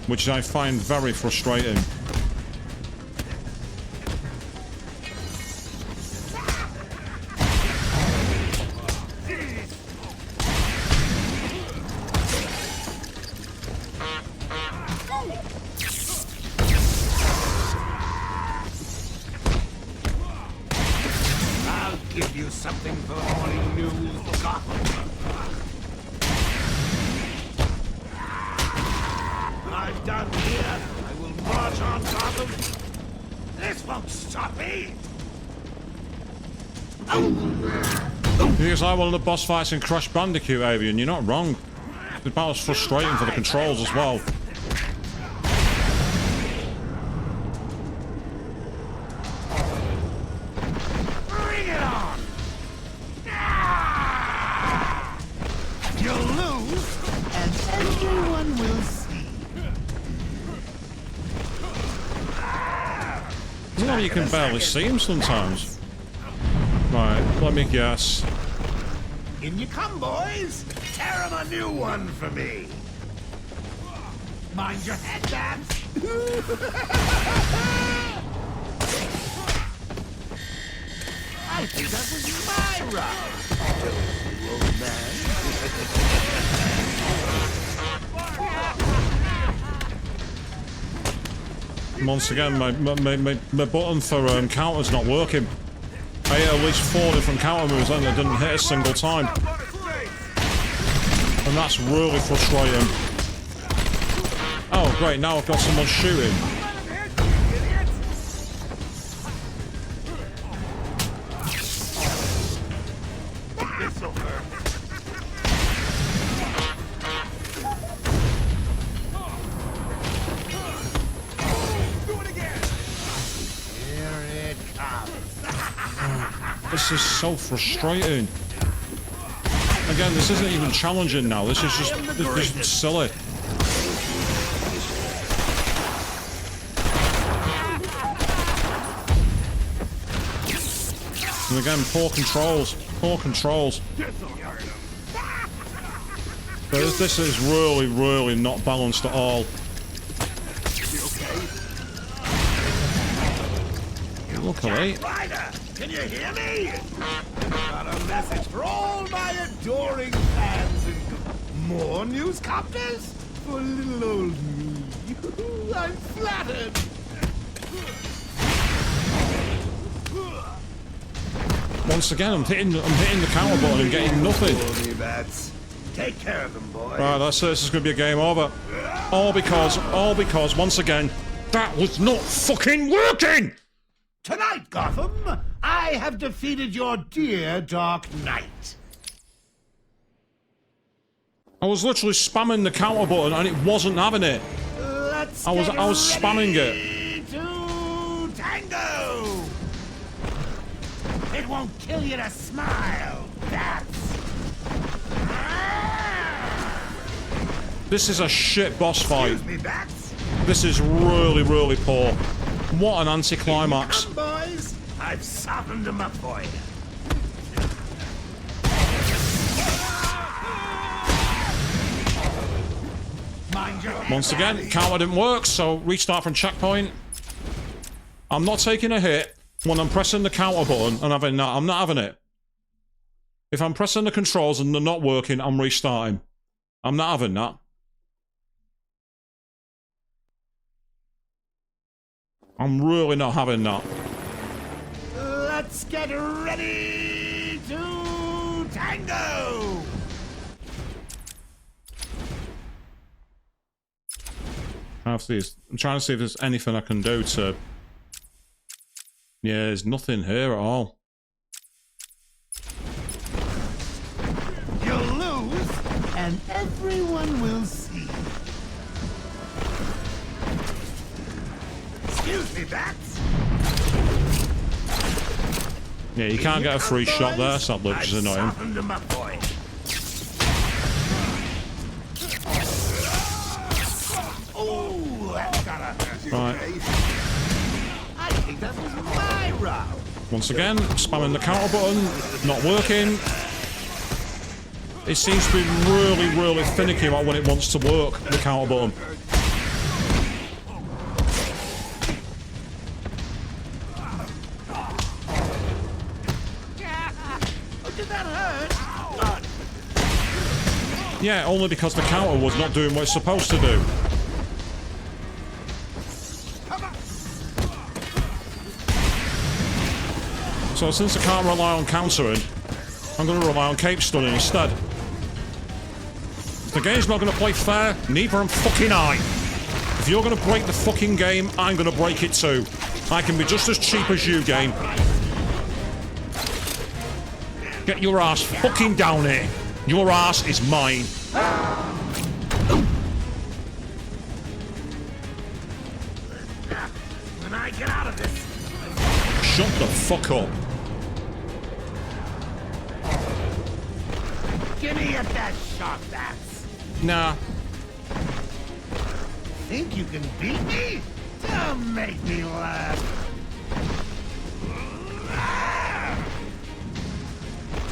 Speaker 1: Which I find very frustrating.
Speaker 3: Give you something for the morning news, Gotham. When I'm done here, I will march on Gotham. This won't stop me.
Speaker 1: Because I one of the boss fights in Crash Bandicoot, Avian. You're not wrong. The battle's frustrating for the controls as well. You can barely see him sometimes. Right, let me guess.
Speaker 3: In you come, boys. Tear him a new one for me. Mind your head, Babs. I think that was my route. Don't you, old man?
Speaker 1: Once again, my button for counter's not working. I hit at least 4 different counter moves and I didn't hit a single time. And that's really frustrating. Oh great, now I've got someone shooting. This is so frustrating. Again, this isn't even challenging now. This is just silly. And again, poor controls. Poor controls. This is really, really not balanced at all. Luckily.
Speaker 3: Can you hear me? Got a message for all my adoring fans and more newscopters for little old me. I'm flattered.
Speaker 1: Once again, I'm hitting the counter button and getting nothing.
Speaker 3: Take care of them, boys.
Speaker 1: Right, that's it. This is going to be a game over. All because, once again, that was not fucking working!
Speaker 3: Tonight, Gotham, I have defeated your dear Dark Knight.
Speaker 1: I was literally spamming the counter button and it wasn't having it. I was spamming it.
Speaker 3: To tango. It won't kill you to smile.
Speaker 1: This is a shit boss fight.
Speaker 3: Excuse me, Bats.
Speaker 1: This is really, really poor. What an anticlimax.
Speaker 3: Come, boys. I've softened them up for you.
Speaker 1: Once again, counter didn't work, so restart from checkpoint. I'm not taking a hit when I'm pressing the counter button and having that. I'm not having it. If I'm pressing the controls and they're not working, I'm restarting. I'm not having that. I'm really not having that.
Speaker 3: Let's get ready to tango!
Speaker 1: I'm trying to see if there's anything I can do to... Yeah, there's nothing here at all.
Speaker 3: You'll lose, and everyone will see. Excuse me, Bats.
Speaker 1: Yeah, you can't get a free shot there, sadly, which is annoying.
Speaker 3: Oh, that's gotta hurt.
Speaker 1: Right.
Speaker 3: I think that was my round.
Speaker 1: Once again, spamming the counter button, not working. It seems to be really, really finicky about when it wants to work, the counter button.
Speaker 3: Did that hurt?
Speaker 1: Yeah, only because the counter was not doing what it's supposed to do. So since I can't rely on countering, I'm going to rely on cape stunning instead. If the game's not going to play fair, neither am fucking I. If you're going to break the fucking game, I'm going to break it too. I can be just as cheap as you, game. Get your ass fucking down here. Your ass is mine.
Speaker 3: When I get out of this...
Speaker 1: Shut the fuck up.
Speaker 3: Give me a best shot, Bats.
Speaker 1: Nah.
Speaker 3: Think you can beat me? Don't make me laugh.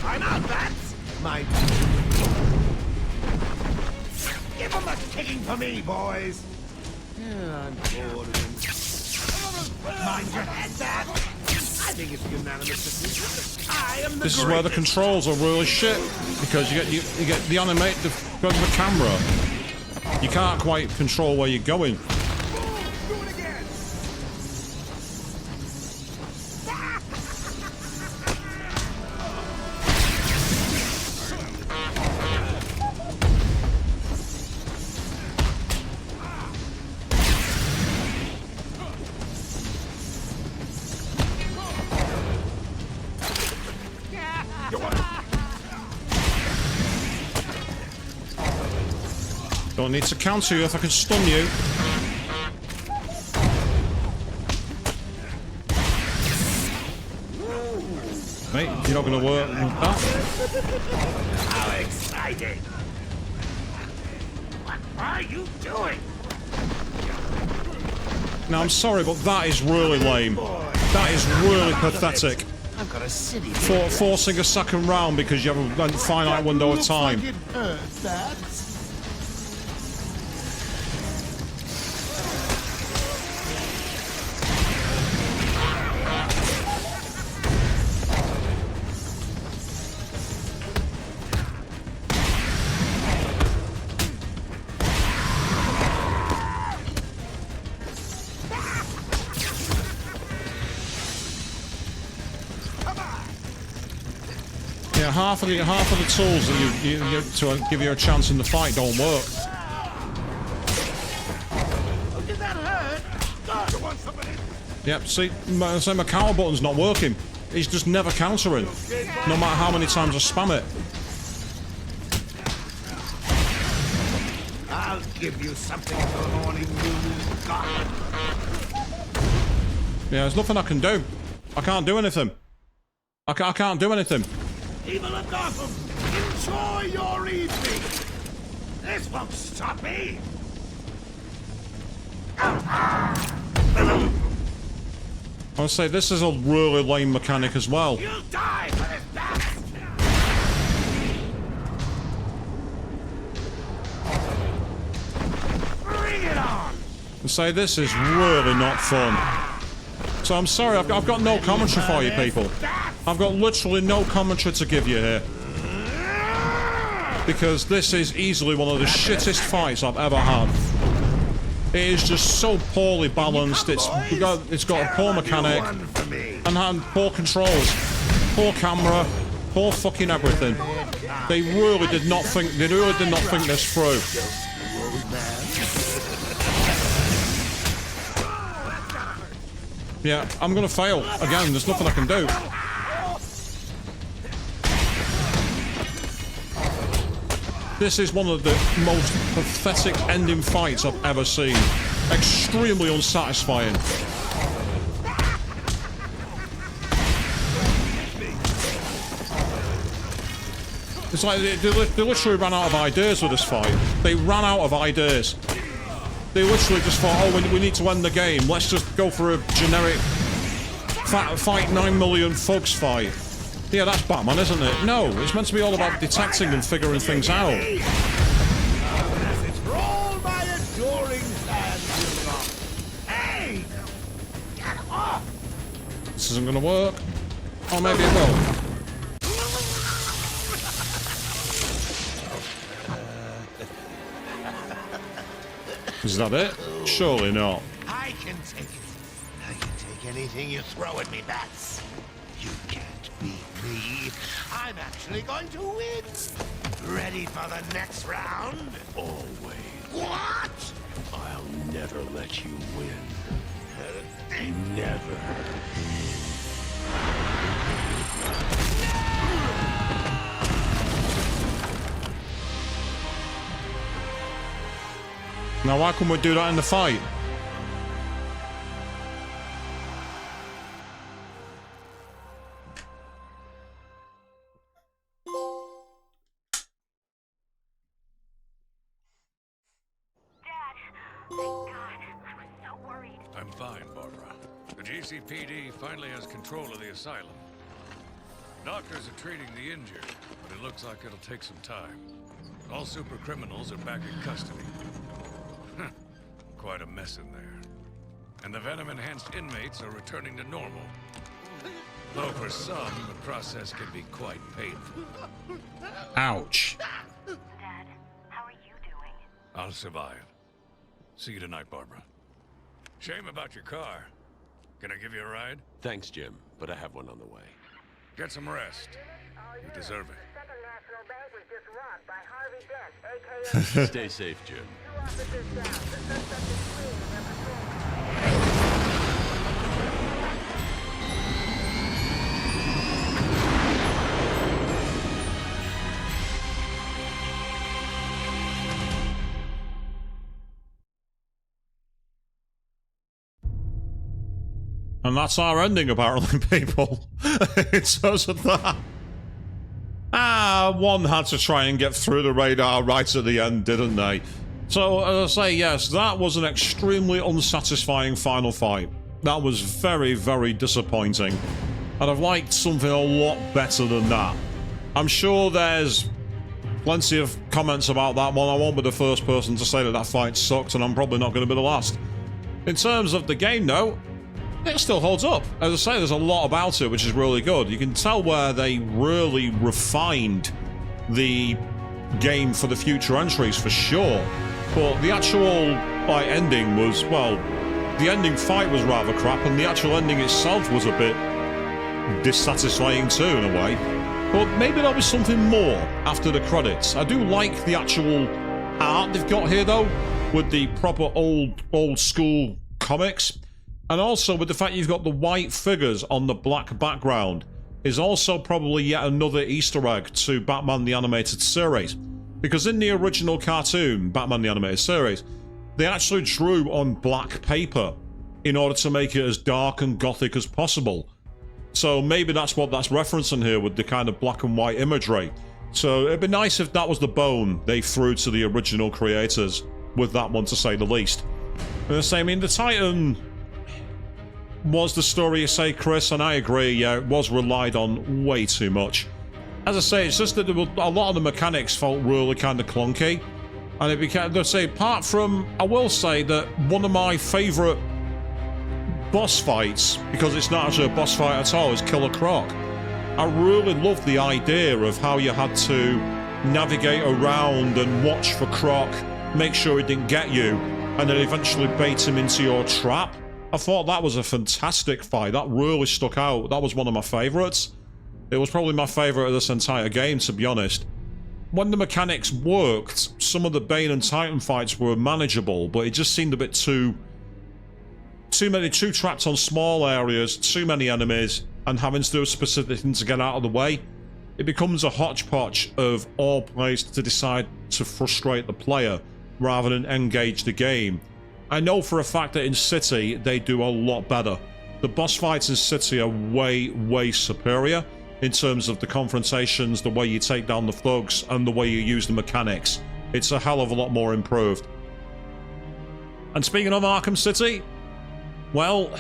Speaker 3: I'm out, Bats. My... Give them a kicking for me, boys. Yeah, I'm bored of them. Mind your head, Bats. I think it's unanimous decision. I am the
Speaker 1: This is where the controls are really shit, because you get the animate because of the camera. You can't quite control where you're going. Don't need to counter you if I can stun you. Mate, you're not going to work with that.
Speaker 8: How exciting! What are you doing?
Speaker 1: Now, I'm sorry, but that is really lame. That is really pathetic.
Speaker 8: I've got a city.
Speaker 1: Forcing a second round because you have a finite window of time.
Speaker 3: Like it hurt, Dad.
Speaker 1: Yeah, half of the tools that you to give you a chance in the fight don't work.
Speaker 8: Oh, did that hurt? God, you want somebody?
Speaker 1: Yep, see, my counter button's not working. He's just never countering, no matter how many times I spam it.
Speaker 8: I'll give you something for the morning you got.
Speaker 1: Yeah, there's nothing I can do. I can't do anything. I can't do anything.
Speaker 8: People of Gotham, enjoy your evening. This won't stop me.
Speaker 1: I'll say this is a really lame mechanic as well.
Speaker 8: You'll die for this bastard. Bring it on.
Speaker 1: I'll say this is really not fun. So I'm sorry, I've got no commentary for you people. I've got literally no commentary to give you here. Because this is easily one of the shittest fights I've ever had. It is just so poorly balanced, it's got a poor mechanic, and poor controls, poor camera, poor fucking everything. They really did not think this through. Yeah, I'm gonna fail. Again, there's nothing I can do. This is one of the most pathetic ending fights I've ever seen. Extremely unsatisfying. It's like they literally ran out of ideas with this fight. They ran out of ideas. They literally just thought, oh, we need to end the game. Let's just go for a generic fight 9 million thugs fight. Yeah, that's Batman, isn't it? No, it's meant to be all about detecting and figuring things out.
Speaker 8: It's for all my adoring fans. Hey! Get off!
Speaker 1: This isn't gonna work. Or maybe it will. Is that it? Surely not.
Speaker 8: I can take it. I can take anything you throw at me, Bats. You can't beat me. I'm actually going to win. Ready for the next round?
Speaker 9: Always.
Speaker 8: What?
Speaker 9: I'll never let you win. Never.
Speaker 1: Now, why couldn't we do that in the fight?
Speaker 4: I'm fine, Barbara. The GCPD finally has control of the asylum. Doctors are treating the injured, but it looks like it'll take some time. All super criminals are back in custody. Quite a mess in there. And the venom-enhanced inmates are returning to normal. Though for some, the process can be quite painful.
Speaker 1: Ouch.
Speaker 11: Dad, how are you doing?
Speaker 4: I'll survive. See you tonight, Barbara. Shame about your car. Can I give you a ride?
Speaker 9: Thanks, Jim, but I have one on the way.
Speaker 4: Get some rest. You deserve it.
Speaker 11: Second National Bank was just robbed by Harvey Dent, a.k.a.
Speaker 9: Stay safe, Jim.
Speaker 11: 2 officers down. The suspect is fleeing in their patrol.
Speaker 1: And that's our ending, apparently, people. In terms of that. One had to try and get through the radar right at the end, didn't they? So, as I say, yes, that was an extremely unsatisfying final fight. That was very, very disappointing. And I've liked something a lot better than that. I'm sure there's plenty of comments about that one. I won't be the first person to say that that fight sucked, and I'm probably not going to be the last. In terms of the game, though, it still holds up. As I say, there's a lot about it, which is really good. You can tell where they really refined the game for the future entries, for sure. But the actual ending was, well, the ending fight was rather crap, and the actual ending itself was a bit dissatisfying too, in a way. But maybe there'll be something more after the credits. I do like the actual art they've got here, though, with the proper old school comics. And also with the fact you've got the white figures on the black background is also probably yet another Easter egg to Batman the Animated Series. Because in the original cartoon, Batman the Animated Series, they actually drew on black paper in order to make it as dark and gothic as possible. So maybe that's what that's referencing here with the kind of black and white imagery. So it'd be nice if that was the bone they threw to the original creators with that one, to say the least. And I mean, the Titan was the story, you say, Chris, and I agree, yeah, it was relied on way too much. As I say, it's just that a lot of the mechanics felt really kind of clunky. And it became, let's say, apart from, I will say that one of my favourite boss fights, because it's not actually a boss fight at all, is Killer Croc. I really loved the idea of how you had to navigate around and watch for Croc, make sure he didn't get you, and then eventually bait him into your trap. I thought that was a fantastic fight. That really stuck out. That was one of my favourites. It was probably my favourite of this entire game, to be honest. When the mechanics worked, some of the Bane and Titan fights were manageable, but it just seemed a bit too trapped on small areas, too many enemies, and having to do a specific thing to get out of the way. It becomes a hodgepodge of all plays to decide to frustrate the player rather than engage the game. I know for a fact that in City, they do a lot better. The boss fights in City are way, way superior in terms of the confrontations, the way you take down the thugs, and the way you use the mechanics. It's a hell of a lot more improved. And speaking of Arkham City, well,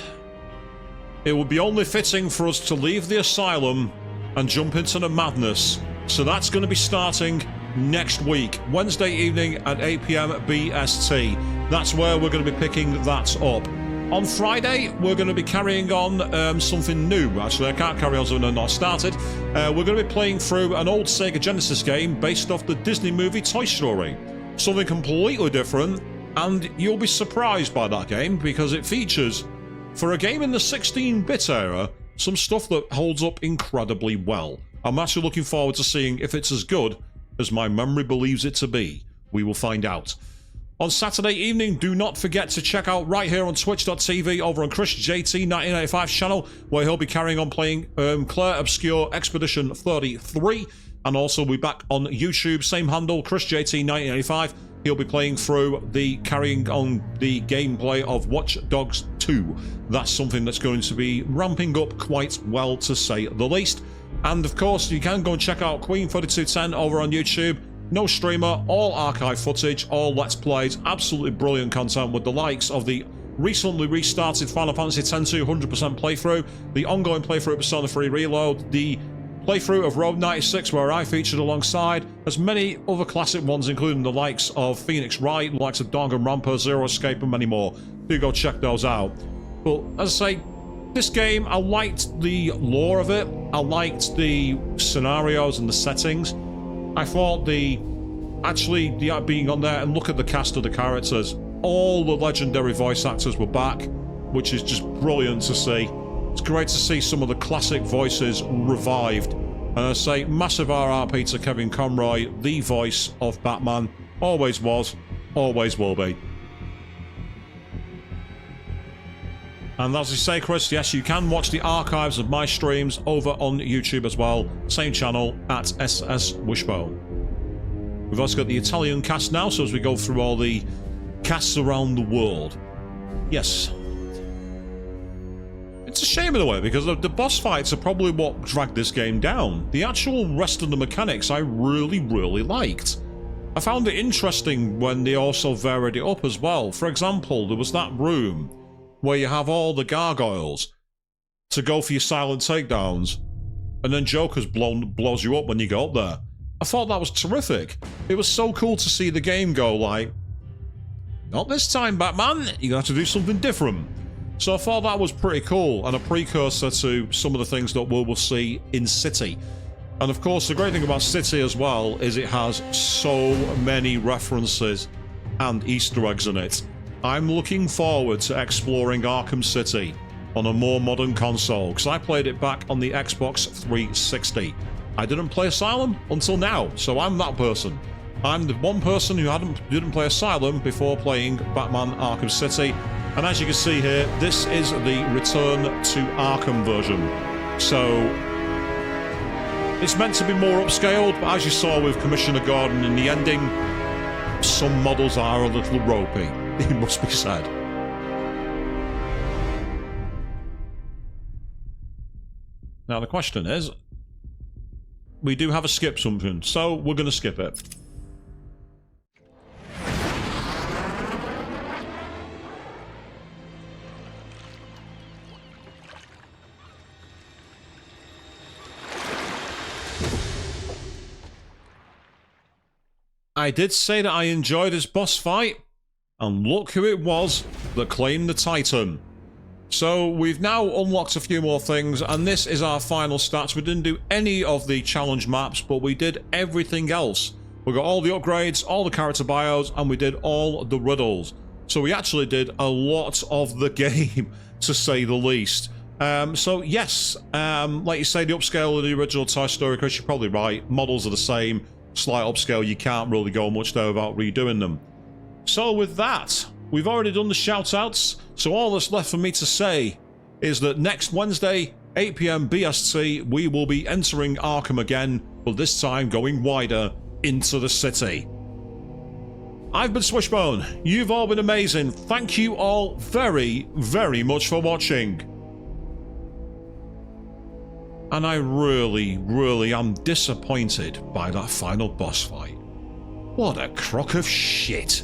Speaker 1: it would be only fitting for us to leave the Asylum and jump into the madness. So that's going to be starting next week, Wednesday evening at 8 PM BST. That's where we're going to be picking that up. On Friday, we're going to be carrying on something new. Actually, I can't carry on something I've not started. We're going to be playing through an old Sega Genesis game based off the Disney movie Toy Story. Something completely different, and you'll be surprised by that game because it features, for a game in the 16-bit era, some stuff that holds up incredibly well. I'm actually looking forward to seeing if it's as good as my memory believes it to be. We will find out. On Saturday evening, do not forget to check out right here on twitch.tv over on Chris JT 1985's channel, where he'll be carrying on playing Claire Obscure Expedition 33, and also we'll be back on YouTube, same handle, Chris JT 1985. He'll be playing through carrying on the gameplay of Watch Dogs 2. That's something that's going to be ramping up quite well, to say the least. And of course, you can go and check out Queen 4210 over on YouTube. No streamer, all archive footage, all Let's Plays, absolutely brilliant content with the likes of the recently restarted Final Fantasy X-2 100% playthrough, the ongoing playthrough of Persona 3 Reload, the playthrough of Road 96 where I featured alongside, as many other classic ones including the likes of Phoenix Wright, the likes of Danganronpa, Zero Escape and many more. Do go check those out. But as I say, this game, I liked the lore of it, I liked the scenarios and the settings. I thought the being on there and look at the cast of the characters, all the legendary voice actors were back, which is just brilliant to see. It's great to see some of the classic voices revived. And I say massive RRP to Kevin Conroy, the voice of Batman. Always was, always will be. And as I say, Chris, yes, you can watch the archives of my streams over on YouTube as well. Same channel, at SS Wishbone. We've also got the Italian cast now, so as we go through all the casts around the world. Yes. In It's a shame in a way, because the boss fights are probably what dragged this game down. The actual rest of the mechanics I really, really liked. I found it interesting when they also varied it up as well. For example, there was that room where you have all the gargoyles to go for your silent takedowns, and then Joker's blows you up when you go up there. I thought that was terrific. It was so cool to see the game go like, not this time, Batman, you're gonna have to do something different. So I thought that was pretty cool, and a precursor to some of the things that we will see in City. And of course, the great thing about City as well is it has so many references and Easter eggs in it. I'm looking forward to exploring Arkham City on a more modern console, because I played it back on the Xbox 360. I didn't play Asylum until now, so I'm that person. I'm the one person who didn't play Asylum before playing Batman Arkham City. And as you can see here, this is the Return to Arkham version. So it's meant to be more upscaled, but as you saw with Commissioner Gordon in the ending, some models are a little ropey, it must be said. Now the question is, we do have a skip something, so we're going to skip it. I did say that I enjoyed this boss fight, and look who it was that claimed the Titan. So we've now unlocked a few more things, and this is our final stats. We didn't do any of the challenge maps, but we did everything else. We got all the upgrades, all the character bios, and we did all the riddles. So we actually did a lot of the game, to say the least. So yes, like you say, the upscale of the original Toy Story, Chris, you're probably right. Models are the same. Slight upscale, you can't really go much there without redoing them. So with that, we've already done the shout-outs, so all that's left for me to say is that next Wednesday, 8 PM BST, we will be entering Arkham again, but this time going wider into the city. I've been Swishbone, you've all been amazing, thank you all very, very much for watching. And I really, really am disappointed by that final boss fight. What a crock of shit.